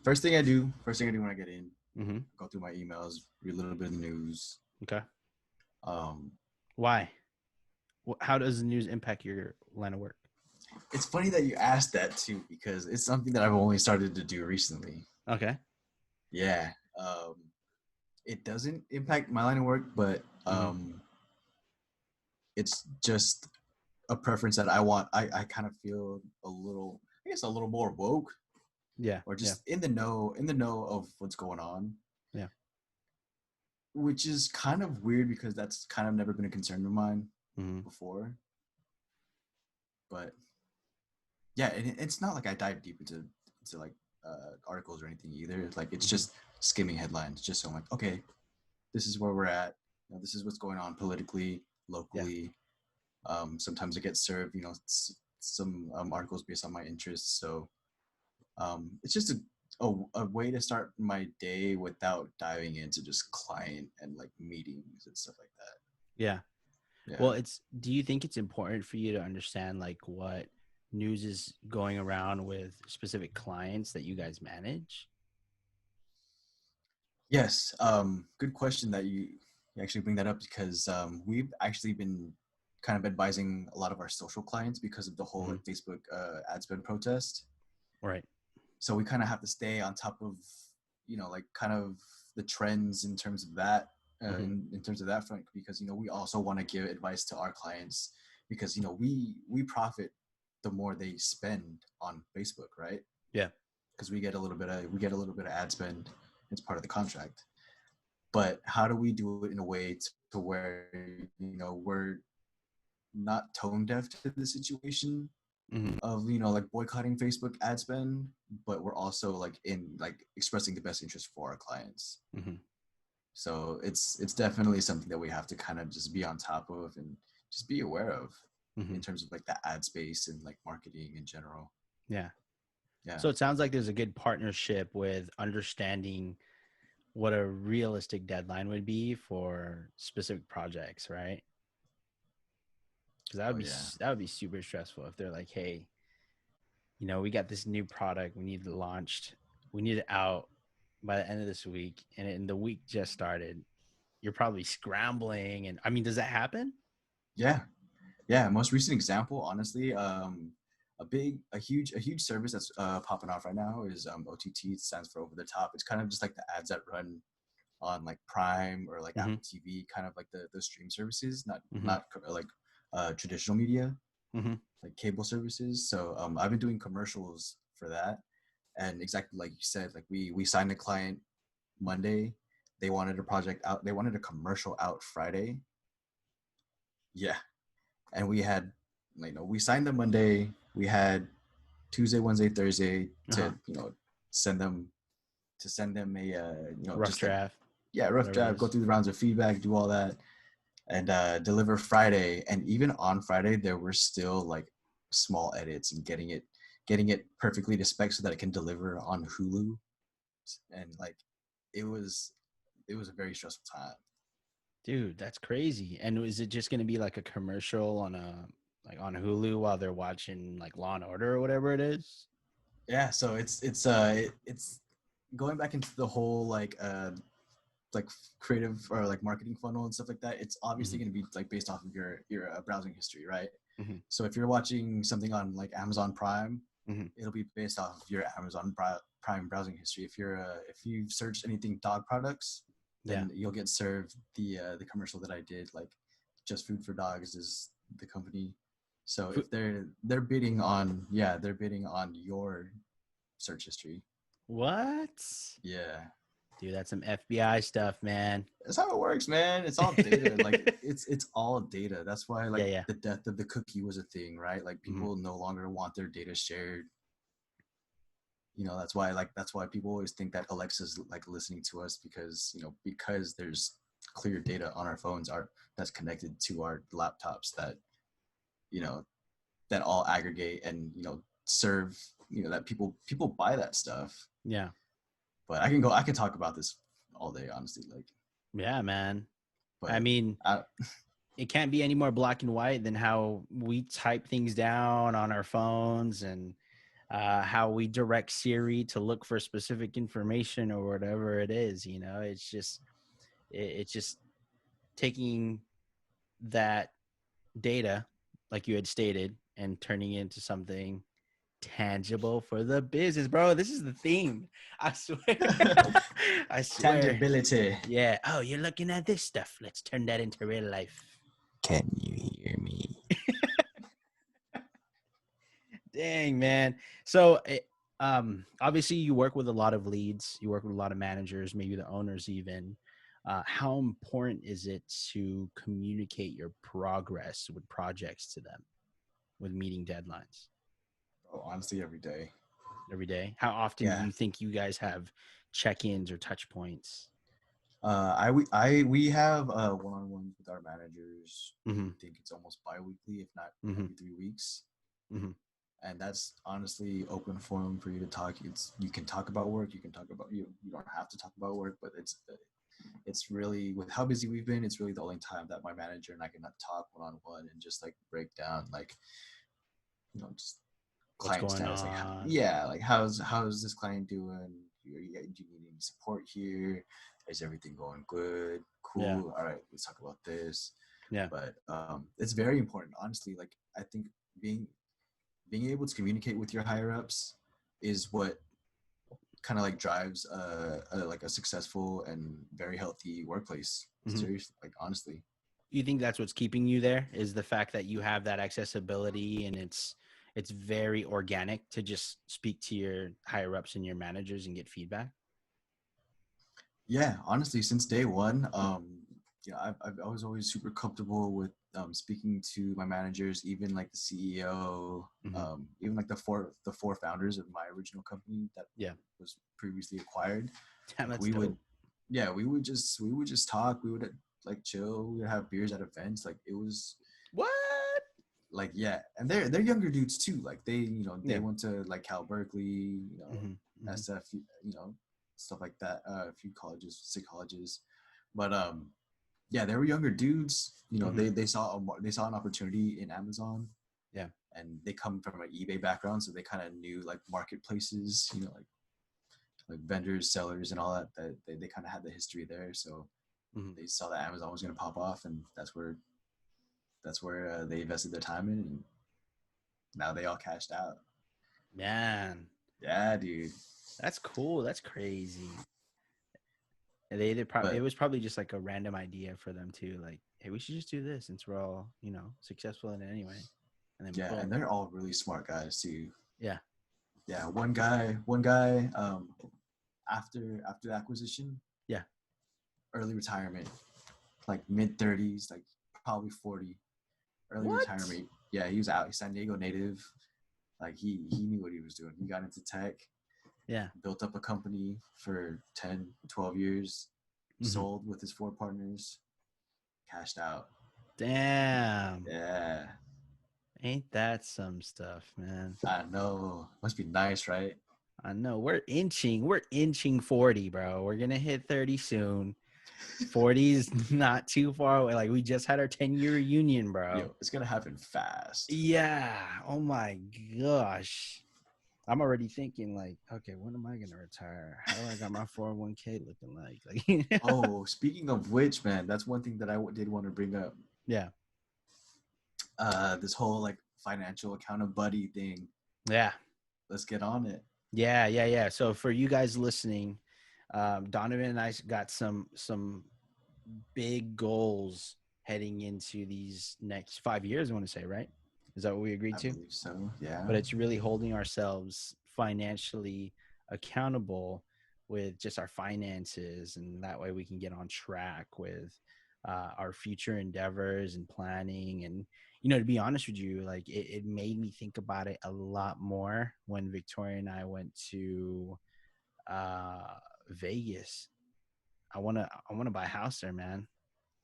first thing I do when I get in, Mm-hmm. go through my emails, read a little bit of the news. Okay. um Why? How does the news impact your line of work? it's funny that you asked that too, because it's something that I've only started to do recently. Okay. Yeah. It doesn't impact my line of work, but Mm-hmm. it's just a preference that I want. I kind of feel a little, I guess, a little more woke, Yeah. or Yeah. just in the know of what's going on, Yeah. which is kind of weird because that's kind of never been a concern of mine Mm-hmm. before. But yeah, and it's not like I dive deep into like articles or anything either. It's like it's Mm-hmm. just skimming headlines, just so I'm like, okay, this is where we're at. This is what's going on politically, Yeah. locally. Sometimes I get served, some articles based on my interests. So it's just a way to start my day without diving into just client and like meetings and stuff like Yeah. that. Yeah. Well, do you think it's important for you to understand like what news is going around with specific clients that you guys manage? Yes. Good question that you actually bring that up, because we've actually been kind of advising a lot of our social clients because of the whole Mm-hmm. like Facebook ad spend protest. Right. So we kind of have to stay on top of, like kind of the trends in terms of that, Mm-hmm. in terms of that front, because we also want to give advice to our clients, because we profit the more they spend on Facebook, right? Yeah. Because we get a little bit of ad spend. It's part of the contract. But how do we do it in a way to where we're not tone deaf to the situation, of, you know, like boycotting Facebook ad spend, but we're also like in like expressing the best interest for our clients. So it's definitely something that we have to kind of just be on top of and just be aware of in terms of like the ad space and like marketing in general. Yeah. Yeah. So it sounds like there's a good partnership with understanding what a realistic deadline would be for specific projects, right? Because Oh yeah. that would be super stressful if they're like, hey, you know, we got this new product, we need it launched, we need it out by the end of this week, and the week just started. You're probably scrambling, and I mean, does that happen? Yeah. Yeah. Most recent example, honestly, a huge service that's popping off right now is OTT. It stands for over the top. It's kind of just like the ads that run on like Prime or like Apple TV, kind of like the stream services, not like traditional media, like cable services. So I've been doing commercials for that, and exactly like you said, like we signed a client Monday. They wanted a project out. They wanted a commercial out Friday. Yeah, and we had, you know, we signed them Monday. We had Tuesday, Wednesday, Thursday to you know send them a you know, Rough just like, draft. yeah, rough draft, go through the rounds of feedback, do all that, and deliver Friday. And even on Friday, there were still like small edits and getting it perfectly to spec so that it can deliver on Hulu. And like it was a very stressful time. Dude, that's crazy. And is it just going to be like a commercial on on Hulu while they're watching like Law and Order or whatever it is? Yeah, so it's going back into the whole like creative or like marketing funnel and stuff like that. It's obviously going to be like based off of your browsing history, right? So if you're watching something on like Amazon Prime, it'll be based off of your Amazon Prime browsing history. If you've searched anything dog products, then you'll get served the commercial that I did. Like Just Food for Dogs is the company. So if they're bidding on your search history. What? Yeah. Dude, that's some FBI stuff, man. That's how it works, man. It's all data. Like it's all data. That's why like Yeah. the death of the cookie was a thing, right? Like people no longer want their data shared. You know, that's why people always think that Alexa's like listening to us because, you know, because there's clear data on our phones that's connected to our laptops that, you know, that all aggregate and, you know, serve, you know, that people buy that stuff. Yeah. But I can talk about this all day, honestly. Like, yeah, man. but I mean, it can't be any more black and white than how we type things down on our phones and how we direct Siri to look for specific information or whatever it is. You know, it's just taking that data, like you had stated, and turning it into something tangible for the business, bro. This is the theme. I swear. I swear. Tangibility. Yeah. Oh, you're looking at this stuff. Let's turn that into real life. Can you hear me? Dang, man. So, obviously, you work with a lot of leads. You work with a lot of managers, maybe the owners even. How important is it to communicate your progress with projects to them, with meeting deadlines? Oh, honestly, every day. Every day. How often do you think you guys have check-ins or touch points? We have one-on-ones with our managers. I think it's almost bi-weekly, if not every 3 weeks. And that's honestly open forum for you to talk. You can talk about work. You can talk about you don't have to talk about work, but it's really, with how busy we've been, it's really the only time that my manager and I can talk one-on-one and just like break down like, you know, just client status, like like how's this client doing? Do you need any support here? Is everything going good? Cool. All right, let's talk about this. But it's very important, honestly. Like I think being able to communicate with your higher ups is what kind of like drives like a successful and very healthy workplace. Seriously, like honestly. You think that's what's keeping you there, is the fact that you have that accessibility and it's very organic to just speak to your higher ups and your managers and get feedback? Yeah, honestly, since day one, I was always super comfortable with speaking to my managers, even like the CEO, Mhm. even like the four founders of my original company that Yeah. was previously acquired. Damn, Like that's we would, dope. yeah, we would just talk. We would like chill. We would have beers at events. Like it was What? like yeah, and they're younger dudes too. Like they Yeah. went to like Cal Berkeley, Mhm. Mhm. SF, stuff like that. A few colleges, state colleges, but yeah, they were younger dudes. Mhm. They saw an opportunity in Amazon, Yeah. and they come from an eBay background, so they kind of knew like marketplaces, like vendors, sellers, and all that. That they kind of had the history there, so Mhm. they saw that Amazon was going to pop off, and that's where they invested their time in, and now they all cashed out. Man, Yeah, dude. that's cool. That's crazy. And they probably it But was probably just like a random idea for them too. Like, hey, we should just do this since we're all successful in it anyway. And then yeah, and boom. they're all really smart guys too. Yeah. Yeah, one guy, after the acquisition, Yeah. early retirement, like mid 30s, like probably 40, early What? retirement. Yeah, he was out. He's San Diego native. Like he knew what he was doing. He got into tech, Yeah. built up a company for 10, 12 years, Hmm. sold with his four partners, cashed out. Damn. Yeah, Ain't that some stuff, man? I know. Must be nice, right? I know. We're inching 40, bro. We're gonna hit 30 soon. 40 is not too far away. Like we just had our 10-year reunion, bro. Yo, it's gonna happen fast. Yeah. Oh my gosh. I'm already thinking like, okay, when am I gonna retire? How do I got my 401k looking like? Like, Oh, speaking of which, man, that's one thing that I did want to bring up. yeah, This whole like financial accountability thing. yeah, Let's get on it. yeah. So for you guys listening, Donovan and I got some big goals heading into these next 5 years. I want to say, right? Is that what we agreed I to? believe so. Yeah. But it's really holding ourselves financially accountable with just our finances, and that way we can get on track with our future endeavors and planning. And to be honest with you, like it made me think about it a lot more when Victoria and I went to uh Vegas. I want to buy a house there, man.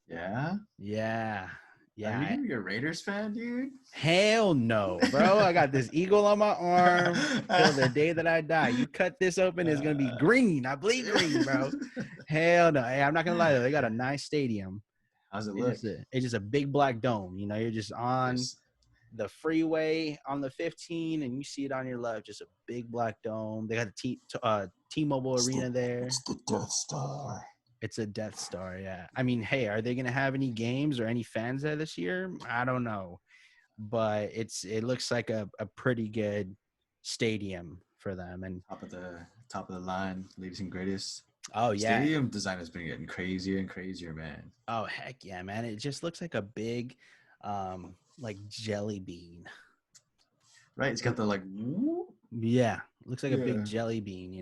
Yeah. Yeah. Are Yeah. you gonna be a Raiders fan, dude? Hell no, bro. I got this eagle on my arm till the day that I die. You cut this open, it's gonna be green. I bleed green, bro. Hell no. Hey, I'm not gonna lie though. They got a nice stadium. How's it It's look? just a big black dome. You're just on There's the freeway on the 15, and you see it on your left. Just a big black dome. They got the T-Mobile Arena there. it's the Death Star. It's a Death Star. Yeah. I mean, hey, are they gonna have any games or any fans there this year? I don't know, but it looks like a pretty good stadium for them. And Top of the line, latest and greatest. oh yeah, Stadium design has been getting crazier and crazier, man. oh heck yeah, man, it just looks like a big like jelly bean. Right? It's got the like whoop. Yeah, looks like a Yeah. big jelly bean,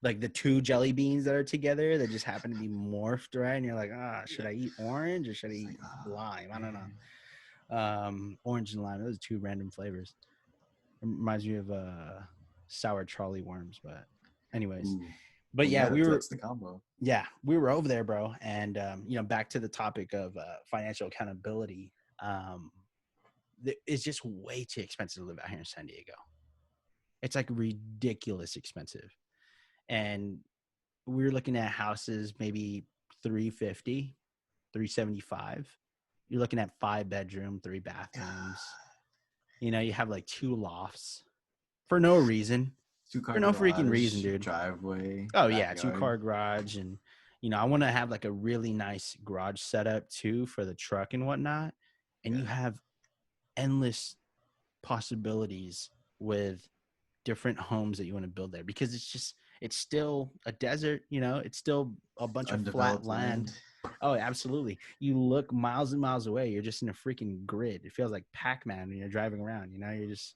like the two jelly beans that are together that just happen to be morphed, right? And you're like, should I eat orange or should I eat lime? I don't know. Orange and lime, those are two random flavors. It reminds me of sour Charlie worms. But anyways, Ooh. but Well, yeah, yeah, that's the combo. we were over there, bro. And back to the topic of financial accountability. It's just way too expensive to live out here in San Diego. It's like ridiculous expensive. And we were looking at houses maybe 350, 375. You're looking at 5-bedroom, 3 bathrooms. You have like 2 lofts for no reason. 2-car For no garage, freaking reason, dude. driveway. Oh yeah, backyard. 2-car garage. And I want to have like a really nice garage setup too for the truck and whatnot. And you have endless possibilities with different homes that you want to build there, because it's still a desert. It's still a bunch of flat land. Oh, absolutely. You look miles and miles away, you're just in a freaking grid. It feels like Pac-Man when you're driving around. You're just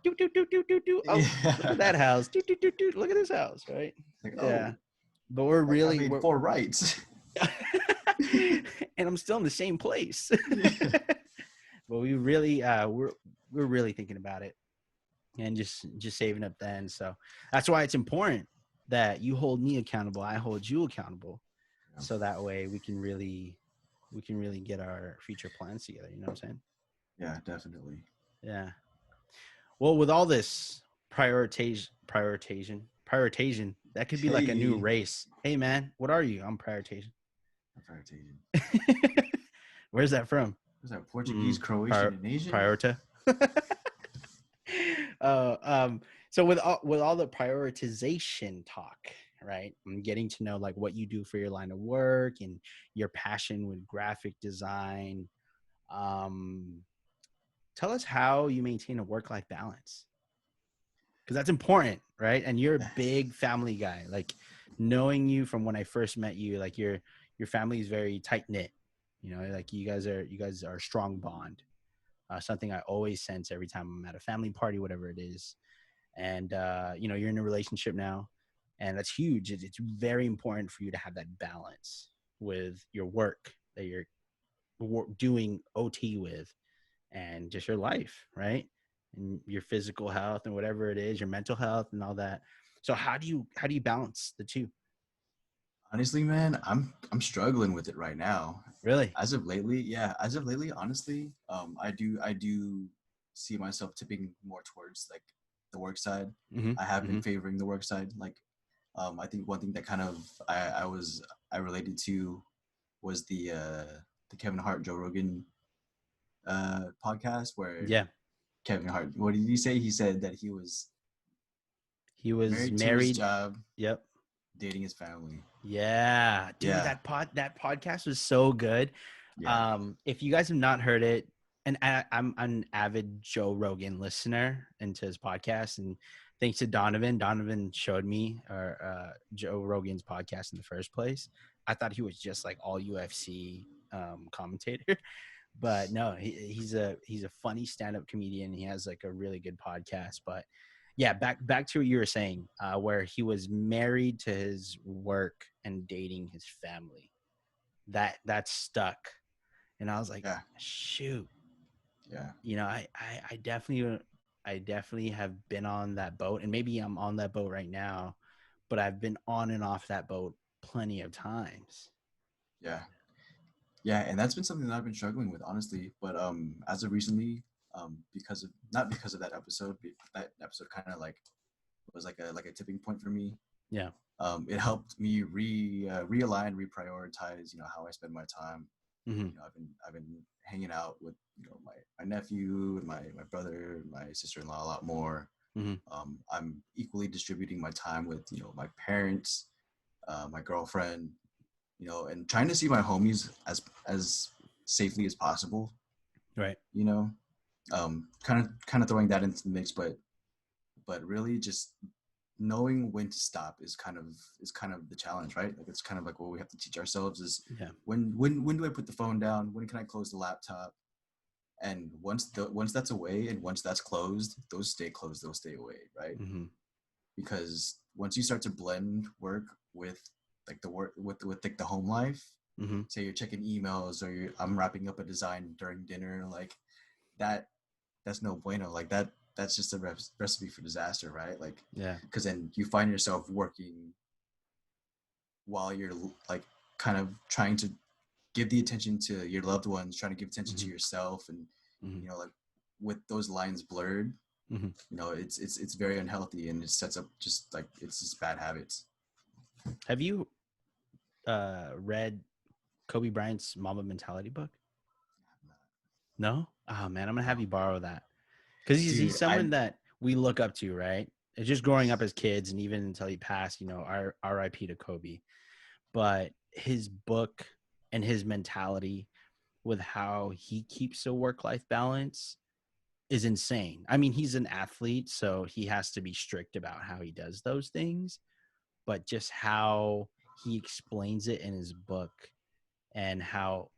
do do do do do do. Oh, look at that house. Do do do do. Look at this house, right? Like, Yeah. oh, But we're I really made 4 rights. and I'm still in the same place. Yeah. But we really we're really thinking about it and just saving up then. So that's why it's important that you hold me accountable, I hold you accountable, so that way we can really get our future plans together. You know what I'm saying? Yeah, definitely. Yeah. Well, with all this prioritization, that could be like a new Hey, race. Hey man, what are you? I'm prioritization. prioritization. Where's that from? Was that Portuguese, Croatian, Prior, and Asian? priorita. uh, um, so with all the prioritization talk, right? I'm getting to know like what you do for your line of work and your passion with graphic design. Um, Tell us how you maintain a work-life balance, because that's important, right? And you're a big family guy. Like knowing you from when I first met you, like your family is very tight knit. You know, like you guys are a strong bond. Something I always sense every time I'm at a family party, whatever it is. And you know, you're in a relationship now, and that's huge. It's very important for you to have that balance with your work that you're doing OT with, and just your life, right? And your physical health and whatever it is, your mental health and all that. So how do you balance the two? Honestly, man, I'm struggling with it right now. Really? As of lately, yeah, as of lately, honestly, I do see myself tipping more towards like the work side. Mm-hmm. I have Mm-hmm. been favoring the work side. Like, I think one thing that kind of I related to was the Kevin Hart Joe Rogan podcast where Yeah. Kevin Hart, what did he say? He said that he was He was married to his married. job, Yep. dating his family. Yeah. Dude, Yeah, that podcast was so good. yeah, If you guys have not heard it, and I'm an avid Joe Rogan listener into his podcast, and thanks to Donovan showed me Joe Rogan's podcast in the first place. I thought he was just like all UFC commentator, but no, he's a funny stand-up comedian. He has like a really good podcast. But yeah, back to what you were saying, where he was married to his work and dating his family. That stuck, and I was like, yeah, shoot, yeah. you know, I definitely have been on that boat, and maybe I'm on that boat right now, but I've been on and off that boat plenty of times. Yeah. Yeah, and that's been something that I've been struggling with, honestly. But as of recently, because of not because of that episode, but that episode kind of like was like a tipping point for me. Yeah. It helped me realign, reprioritize, how I spend my time. Mm-hmm. I've been hanging out with my nephew and my brother, and my sister-in-law a lot more. Mm-hmm. I'm equally distributing my time with my parents, my girlfriend, and trying to see my homies as safely as possible. Right. Kind of throwing that into the mix, but really just knowing when to stop is kind of the challenge, right? Like it's kind of like what we have to teach ourselves is Yeah. when do I put the phone down? When can I close the laptop? And once that's away and once that's closed, those stay closed, those stay away, right? Mm-hmm. Because once you start to blend work with like the work with like the home life, Mm-hmm. say you're checking emails or I'm wrapping up a design during dinner, like that's no bueno. Like that's just a recipe for disaster, right? Like, Yeah. because then you find yourself working while you're like kind of trying to give the attention to your loved ones, trying to give attention to Mm-hmm. yourself, and Mm-hmm. like with those lines blurred, Mm-hmm. it's very unhealthy, and it sets up just like it's just bad habits. Have you read Kobe Bryant's Mamba Mentality book? No? Oh man, I'm gonna have No. you borrow that, because he's Dude, someone that we look up to, right? It's just growing up as kids, and even until he passed, you know, R.I.P. to Kobe. But his book and his mentality with how he keeps a work-life balance is insane. I mean, he's an athlete, so he has to be strict about how he does those things, but just how he explains it in his book and how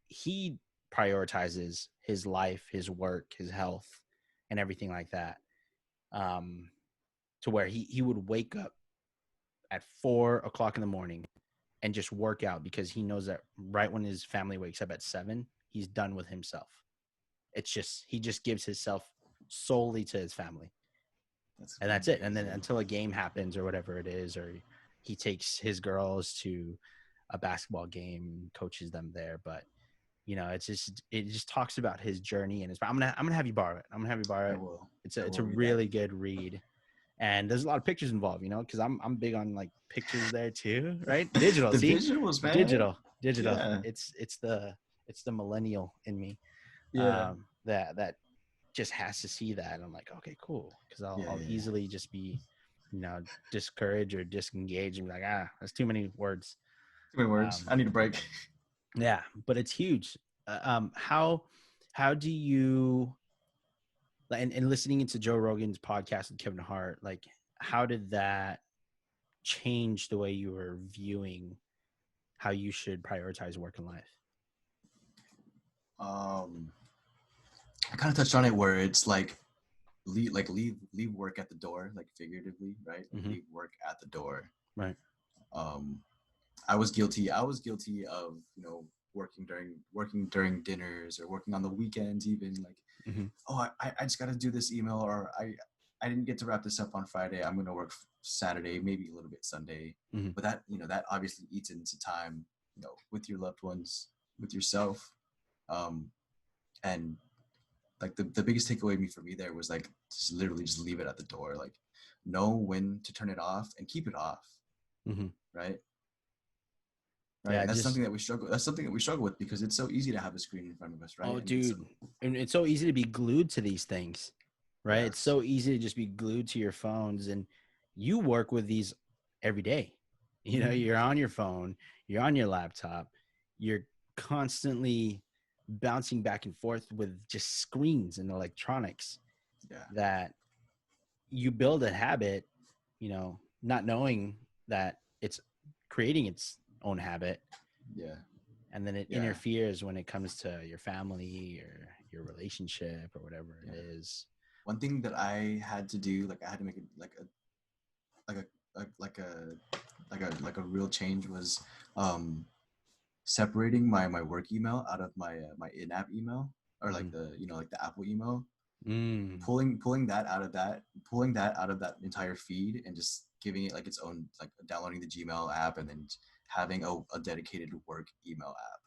he prioritizes his life, his work, his health, and everything like that. Um, to where he would wake up at 4 o'clock in the morning and just work out because he knows that right when his family wakes up at 7, he's done with himself. It's just he just gives himself solely to his family, and that's it. And then until a game happens or whatever it is, or he takes his girls to a basketball game, coaches them there. But it just talks about his journey and his. I'm gonna have you borrow it. I'm gonna have you borrow it. I will. It's a really good read, and there's a lot of pictures involved. Because I'm big on like pictures there too, right? Digital, The see, visuals, man. digital. Yeah. It's the millennial in me. Yeah. That just has to see that. I'm like, okay, cool, because I'll easily just be, discouraged or disengaged and be like, that's too many words. Too many words. I need a break. Yeah, but it's huge. How do you, and listening into Joe Rogan's podcast with Kevin Hart, like, how did that change the way you were viewing how you should prioritize work and life? I kind of touched on it where it's like leave work at the door, like figuratively, right? Mm-hmm. Leave work at the door. Right. I was guilty of, working during dinners or working on the weekends, even like, Mm-hmm. oh, I just got to do this email, or I didn't get to wrap this up on Friday. I'm going to work Saturday, maybe a little bit Sunday. Mm-hmm. But that, that obviously eats into time, with your loved ones, with yourself. And like the biggest takeaway for me there was like, just literally just leave it at the door. Like, know when to turn it off and keep it off. Mm-hmm. Right. Right. Yeah, and that's something that we struggle with because it's so easy to have a screen in front of us, right? Oh, and dude, and it's so easy to be glued to these things, right? Yes. It's so easy to just be glued to your phones, and you work with these every day. You're on your phone, you're on your laptop, you're constantly bouncing back and forth with just screens and electronics. Yeah. That you build a habit, not knowing that it's creating its own habit. Yeah. And then it interferes when it comes to your family or your relationship or whatever it is. One thing that I had to do, like I had to make it like a real change was separating my work email out of my in-app email, or like the like the Apple email. Pulling that out of that entire feed and just giving it like its own, like downloading the Gmail app and then having a dedicated work email app.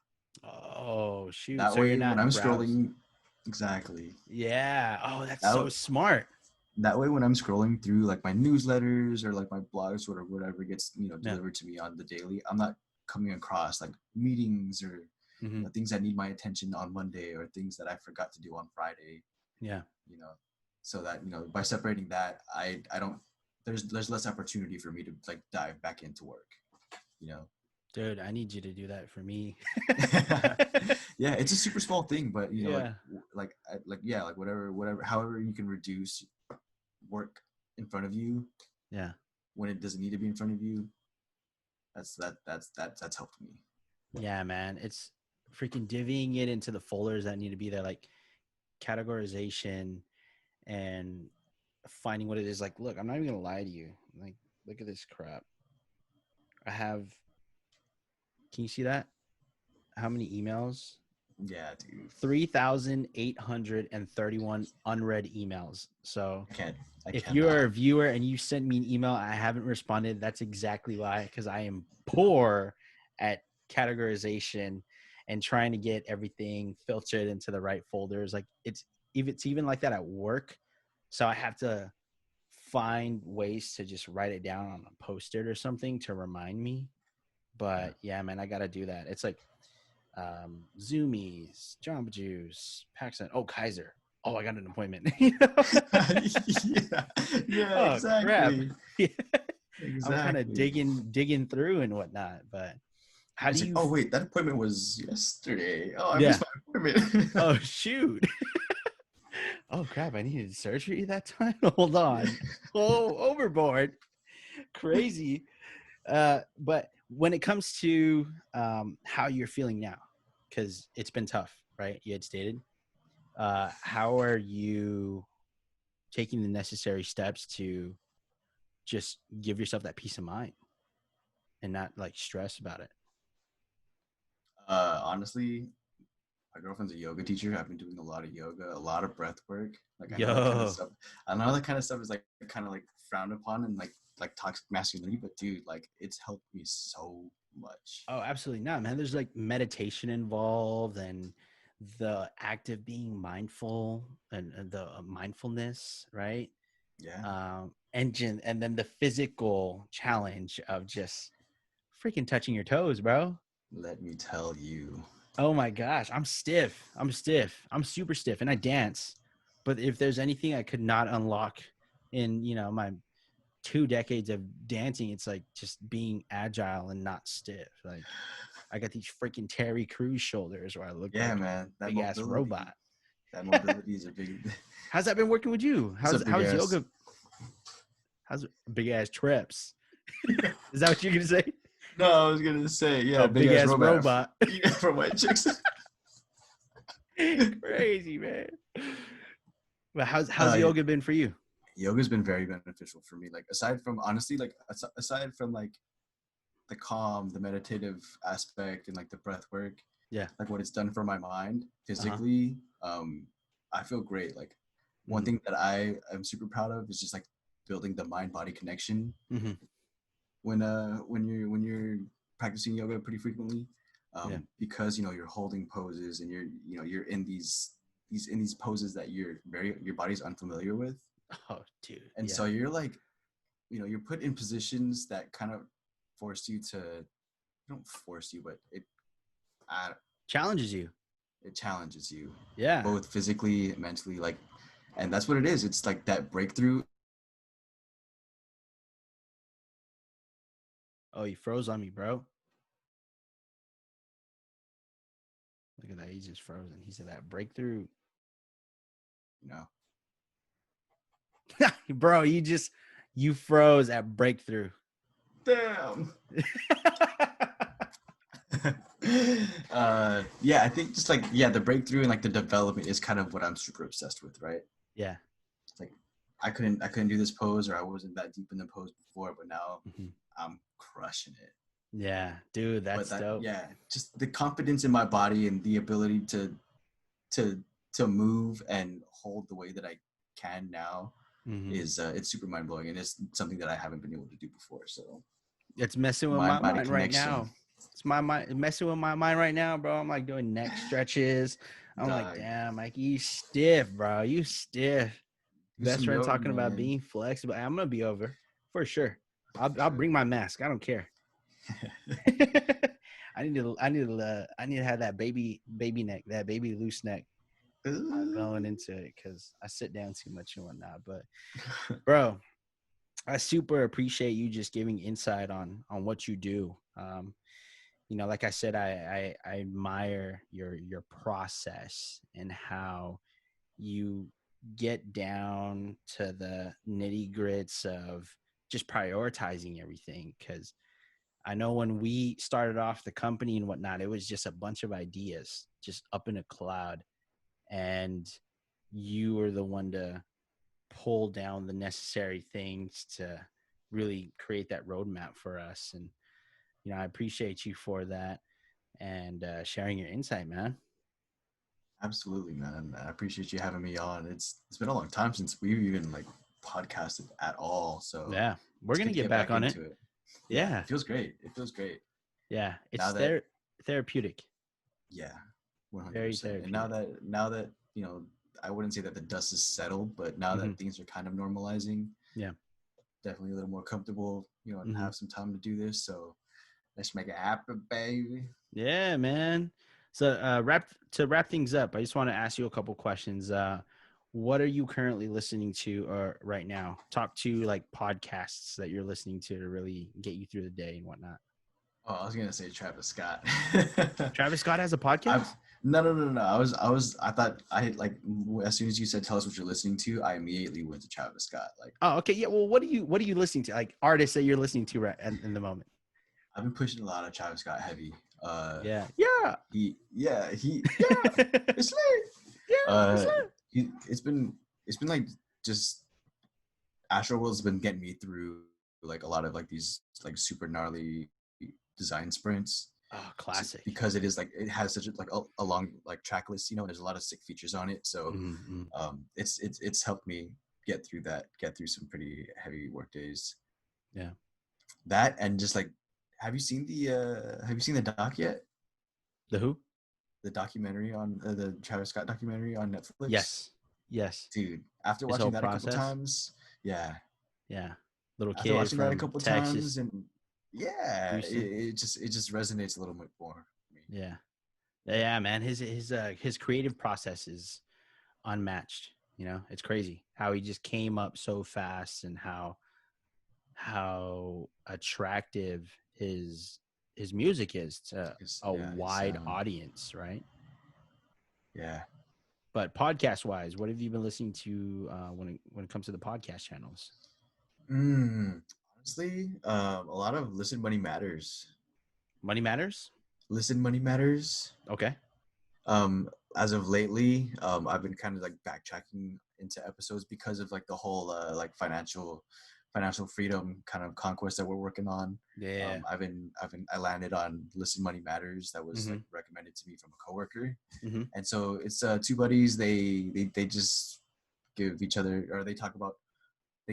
Oh shoot! That so way you're not when I'm browse. scrolling, exactly. Yeah. Oh, that's so smart. That way when I'm scrolling through like my newsletters or like my blogs or whatever gets delivered to me on the daily, I'm not coming across like meetings or things that need my attention on Monday or things that I forgot to do on Friday. Yeah. So that by separating that, I don't, there's less opportunity for me to like dive back into work. Dude, I need you to do that for me. Yeah, it's a super small thing, but like whatever, however you can reduce work in front of you. Yeah. When it doesn't need to be in front of you. That's helped me. Yeah, man. It's freaking divvying it into the folders that need to be there, like categorization and finding what it is. Like, look, I'm not even gonna lie to you. Like, look at this crap. I have. Can you see that? How many emails? Yeah, dude. 3,831 unread emails. So if you're a viewer and you sent me an email, I haven't responded. That's exactly why, because I am poor at categorization and trying to get everything filtered into the right folders. Like it's even like that at work. So I have to find ways to just write it down on a Post-it or something to remind me. But yeah, man, I got to do that. It's like Zoomies, Jamba Juice, Paxson. Oh, Kaiser. Oh, I got an appointment. Yeah, Oh, exactly. Crap. Yeah. Exactly. I'm kind of digging through and whatnot. But how do you? Oh wait, that appointment was yesterday. Oh, I missed my appointment. Oh shoot. Oh crap! I needed surgery that time. Hold on. Oh, overboard. Crazy. But when it comes to how you're feeling now, because it's been tough, right? You had stated. How are you taking the necessary steps to just give yourself that peace of mind? and not like stress about it? Honestly, my girlfriend's a yoga teacher. I've been doing a lot of yoga, a lot of breath work. Like I know that kind of Yo. stuff. I know that kind of stuff is like kind of like frowned upon and like toxic masculinity, but dude, like it's helped me so much. Oh, absolutely not, man. There's like meditation involved and the act of being mindful and the mindfulness, right? Yeah. And then the physical challenge of just freaking touching your toes, bro. Let me tell you. Oh my gosh, I'm stiff. I'm stiff. I'm super stiff, and I dance. But if there's anything I could not unlock in, my 2 decades of dancing, it's like just being agile and not stiff. Like I got these freaking Terry Crews shoulders where I look Yeah, like man. a big ass robot. That mobility is a big. How's that been working with you? It's a big How's ass. yoga? How's big ass trips? Is that what you're gonna say? No, I was gonna say yeah, big ass robot. Yeah, for white chicks. Crazy, man. But how's yoga been for you? Yoga's been very beneficial for me. Like aside from honestly, like aside from like the calm, the meditative aspect, and like the breath work. Yeah. Like what it's done for my mind physically. I feel great. Like one thing that I am super proud of is just like building the mind body connection. Mm-hmm. When you're practicing yoga pretty frequently, because you're holding poses and you're in these poses that your body's unfamiliar with. Oh, dude. And so you're like, you're put in positions that kind of force you to, don't force you, but it challenges you. It challenges you. Yeah. Both physically, mentally, like, and that's what it is. It's like that breakthrough. Oh, you froze on me, bro. Look at that. He's just frozen. He said that breakthrough. Bro, you froze at breakthrough. Damn. Yeah, I think just like, the breakthrough and like the development is kind of what I'm super obsessed with, right? Yeah. It's like I couldn't do this pose, or I wasn't that deep in the pose before, but now I'm crushing it. Yeah, dude, that's dope. Yeah, just the confidence in my body and the ability to move and hold the way that I can now is it's super mind blowing, and it's something that I haven't been able to do before. So it's messing with my mind right now. It's my mind messing with my mind right now, bro. I'm like doing neck stretches. I'm like, damn, Mikey, you stiff, bro. You stiff. Best friend talking about being flexible. I'm gonna be over for sure. I'll bring my mask. I don't care. I need to have that baby neck, that baby loose neck going into it because I sit down too much and whatnot. But bro, I super appreciate you just giving insight on what you do. Like I said, I admire your process and how you get down to the nitty grits of just prioritizing everything. Because I know when we started off the company and whatnot, it was just a bunch of ideas just up in a cloud. And you were the one to pull down the necessary things to really create that roadmap for us. And, I appreciate you for that and sharing your insight, man. Absolutely, man. I appreciate you having me on. It's been a long time since we've even like podcasted at all. So yeah, we're going to get back on it. Yeah. It feels great. Yeah. It's therapeutic. Yeah. 100%. Very therapeutic. And now that, I wouldn't say that the dust is settled, but now that things are kind of normalizing, definitely a little more comfortable, and have some time to do this. So let's make it happen, baby. Yeah, man. So wrap things up, I just want to ask you a couple questions. What are you currently listening to right now? Top 2 like podcasts that you're listening to really get you through the day and whatnot. Oh, I was gonna say Travis Scott. Travis Scott has a podcast? No. I thought as soon as you said tell us what you're listening to, I immediately went to Travis Scott. Like, oh, okay, yeah. Well, what are you listening to? Like artists that you're listening to right in the moment? I've been pushing a lot of Travis Scott heavy. It's late. It's been like just Astroworld's been getting me through like a lot of like these like super gnarly design sprints. Oh, So, classic. because it is like it has such a long like track list, you know, and there's a lot of sick features on it. So Mm-hmm. it's helped me get through some pretty heavy work days. Yeah. That and just like, have you seen the doc yet? The who? The documentary on the Travis Scott documentary on Netflix? Yes. Yes. Dude, after His whole watching that a couple process. times, yeah, Yeah. Little after kid watching that a from couple Texas, times, and yeah, Houston. it just resonates a little bit more for me. Yeah. Yeah, man. His creative process is unmatched. You know, it's crazy how he just came up so fast and how attractive his music is to a His wide sound, audience, right? yeah. But podcast wise, what have you been listening to when it comes to the podcast channels? Honestly, a lot of Listen Money Matters. Money Matters. Listen Money Matters. Okay. As of lately, I've been kind of like backtracking into episodes because of like the whole like financial freedom kind of conquest that we're working on. Yeah. I landed on Listen Money Matters that was Mm-hmm. like recommended to me from a coworker, Mm-hmm. and so it's two buddies. They just give each other, or they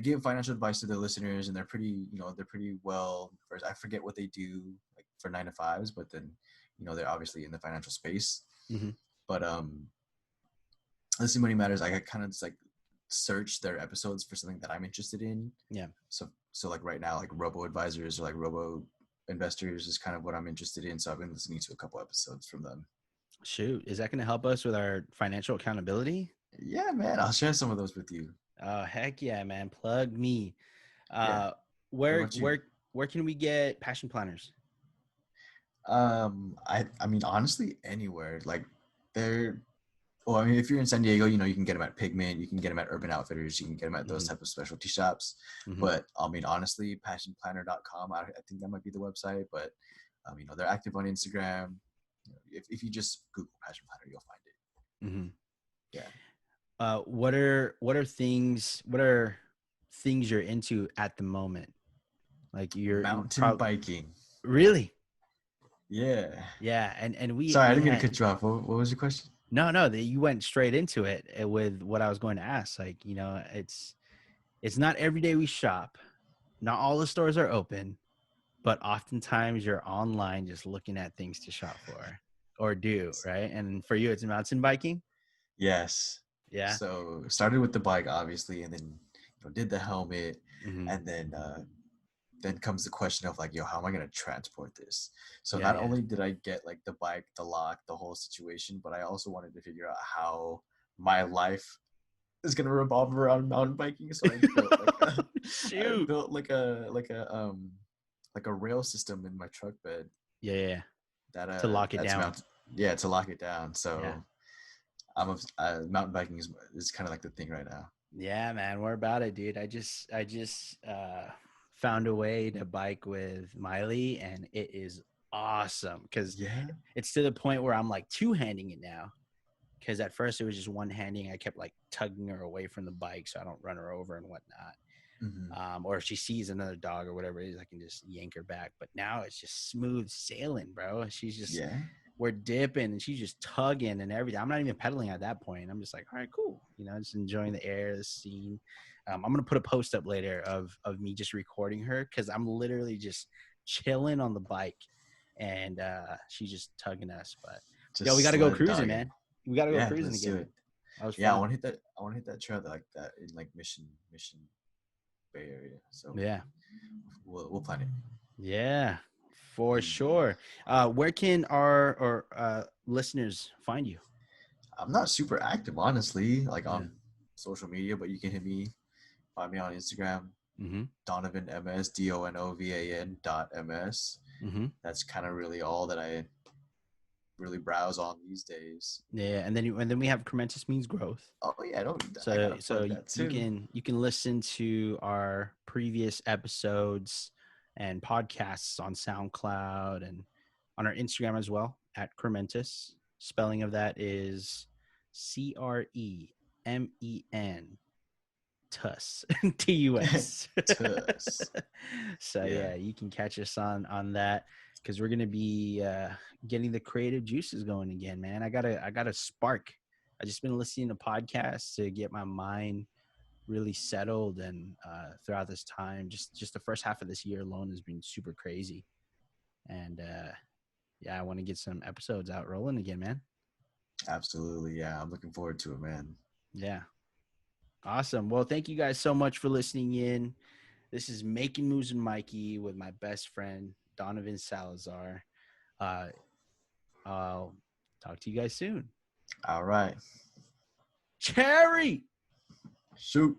give financial advice to their listeners, and they're pretty, they're pretty well versed. I forget what they do like for 9 to 5s, but then they're obviously in the financial space. Mm-hmm. But Listen Money Matters, I kind of just like search their episodes for something that I'm interested in. Yeah. So like right now, like robo advisors or like robo investors is kind of what I'm interested in. So I've been listening to a couple episodes from them. Shoot, is that going to help us with our financial accountability? Yeah, man, I'll share some of those with you. Oh, heck yeah, man. Plug me. Yeah. Where can we get passion planners? I mean, honestly, anywhere. Like they're well, I mean, if you're in San Diego, you can get them at Pigment, you can get them at Urban Outfitters, you can get them at those Mm-hmm. type of specialty shops. Mm-hmm. But I mean, honestly, passionplanner.com, I think that might be the website. But they're active on Instagram. If you just Google Passion Planner, you'll find it. Mm-hmm. Yeah. What are things you're into at the moment? Like you're Mountain biking. Really? Yeah. Yeah, and we. Sorry, I we didn't mean to had, cut you off. What was your question? No, you went straight into it with what I was going to ask. Like, it's not every day we shop. Not all the stores are open, but oftentimes you're online just looking at things to shop for or do, right? And for you, it's mountain biking? Yes. Yeah. So started with the bike, obviously, and then did the helmet, Mm-hmm. and then comes the question of like, how am I going to transport this? So Yeah, not yeah. only did I get like the bike, the lock, the whole situation, but I also wanted to figure out how my life is going to revolve around mountain biking. So I built like a rail system in my truck bed. Yeah. That to lock it down. To lock it down. So yeah. Mountain biking is kind of like the thing right now. Yeah, man, we're about it, dude. I just found a way to bike with Miley, and it is awesome because it's to the point where I'm like two-handing it now. Because at first it was just one-handing. I kept like tugging her away from the bike so I don't run her over and whatnot. Mm-hmm. Or if she sees another dog or whatever it is, I can just yank her back. But now it's just smooth sailing, bro. She's just we're dipping and she's just tugging and everything. I'm not even pedaling at that point. I'm just like, all right, cool. Just enjoying the air, the scene. I'm going to put a post up later of me just recording her because I'm literally just chilling on the bike and she's just tugging us. But we got to go cruising, man. We got to go cruising again. Do it. That was fun. I want to hit that trail like that in like Mission Bay Area. So yeah, we'll plan it. Yeah. For sure. Where can our listeners find you? I'm not super active, honestly, like on social media, but you can find me on Instagram, Donovan MS, DONOVAN.MS. That's kind of really all that I really browse on these days. Yeah, and then we have Crementus Means Growth. Oh yeah, so you can listen to our previous episodes and podcasts on SoundCloud and on our Instagram as well at Crementus. Spelling of that is CREMEN TUS, TUS. Tuss. So Yeah. yeah, you can catch us on that because we're gonna be getting the creative juices going again, man. I got a spark. I just been listening to podcasts to get my mind really settled, and throughout this time, just the first half of this year alone has been super crazy. And yeah, I want to get some episodes out rolling again, man. Absolutely. Yeah. I'm looking forward to it, man. Yeah. Awesome. Well, thank you guys so much for listening in. This is Making Moves with Mikey with my best friend, Donovan Salazar. I'll talk to you guys soon. All right. Cherry! Shoot.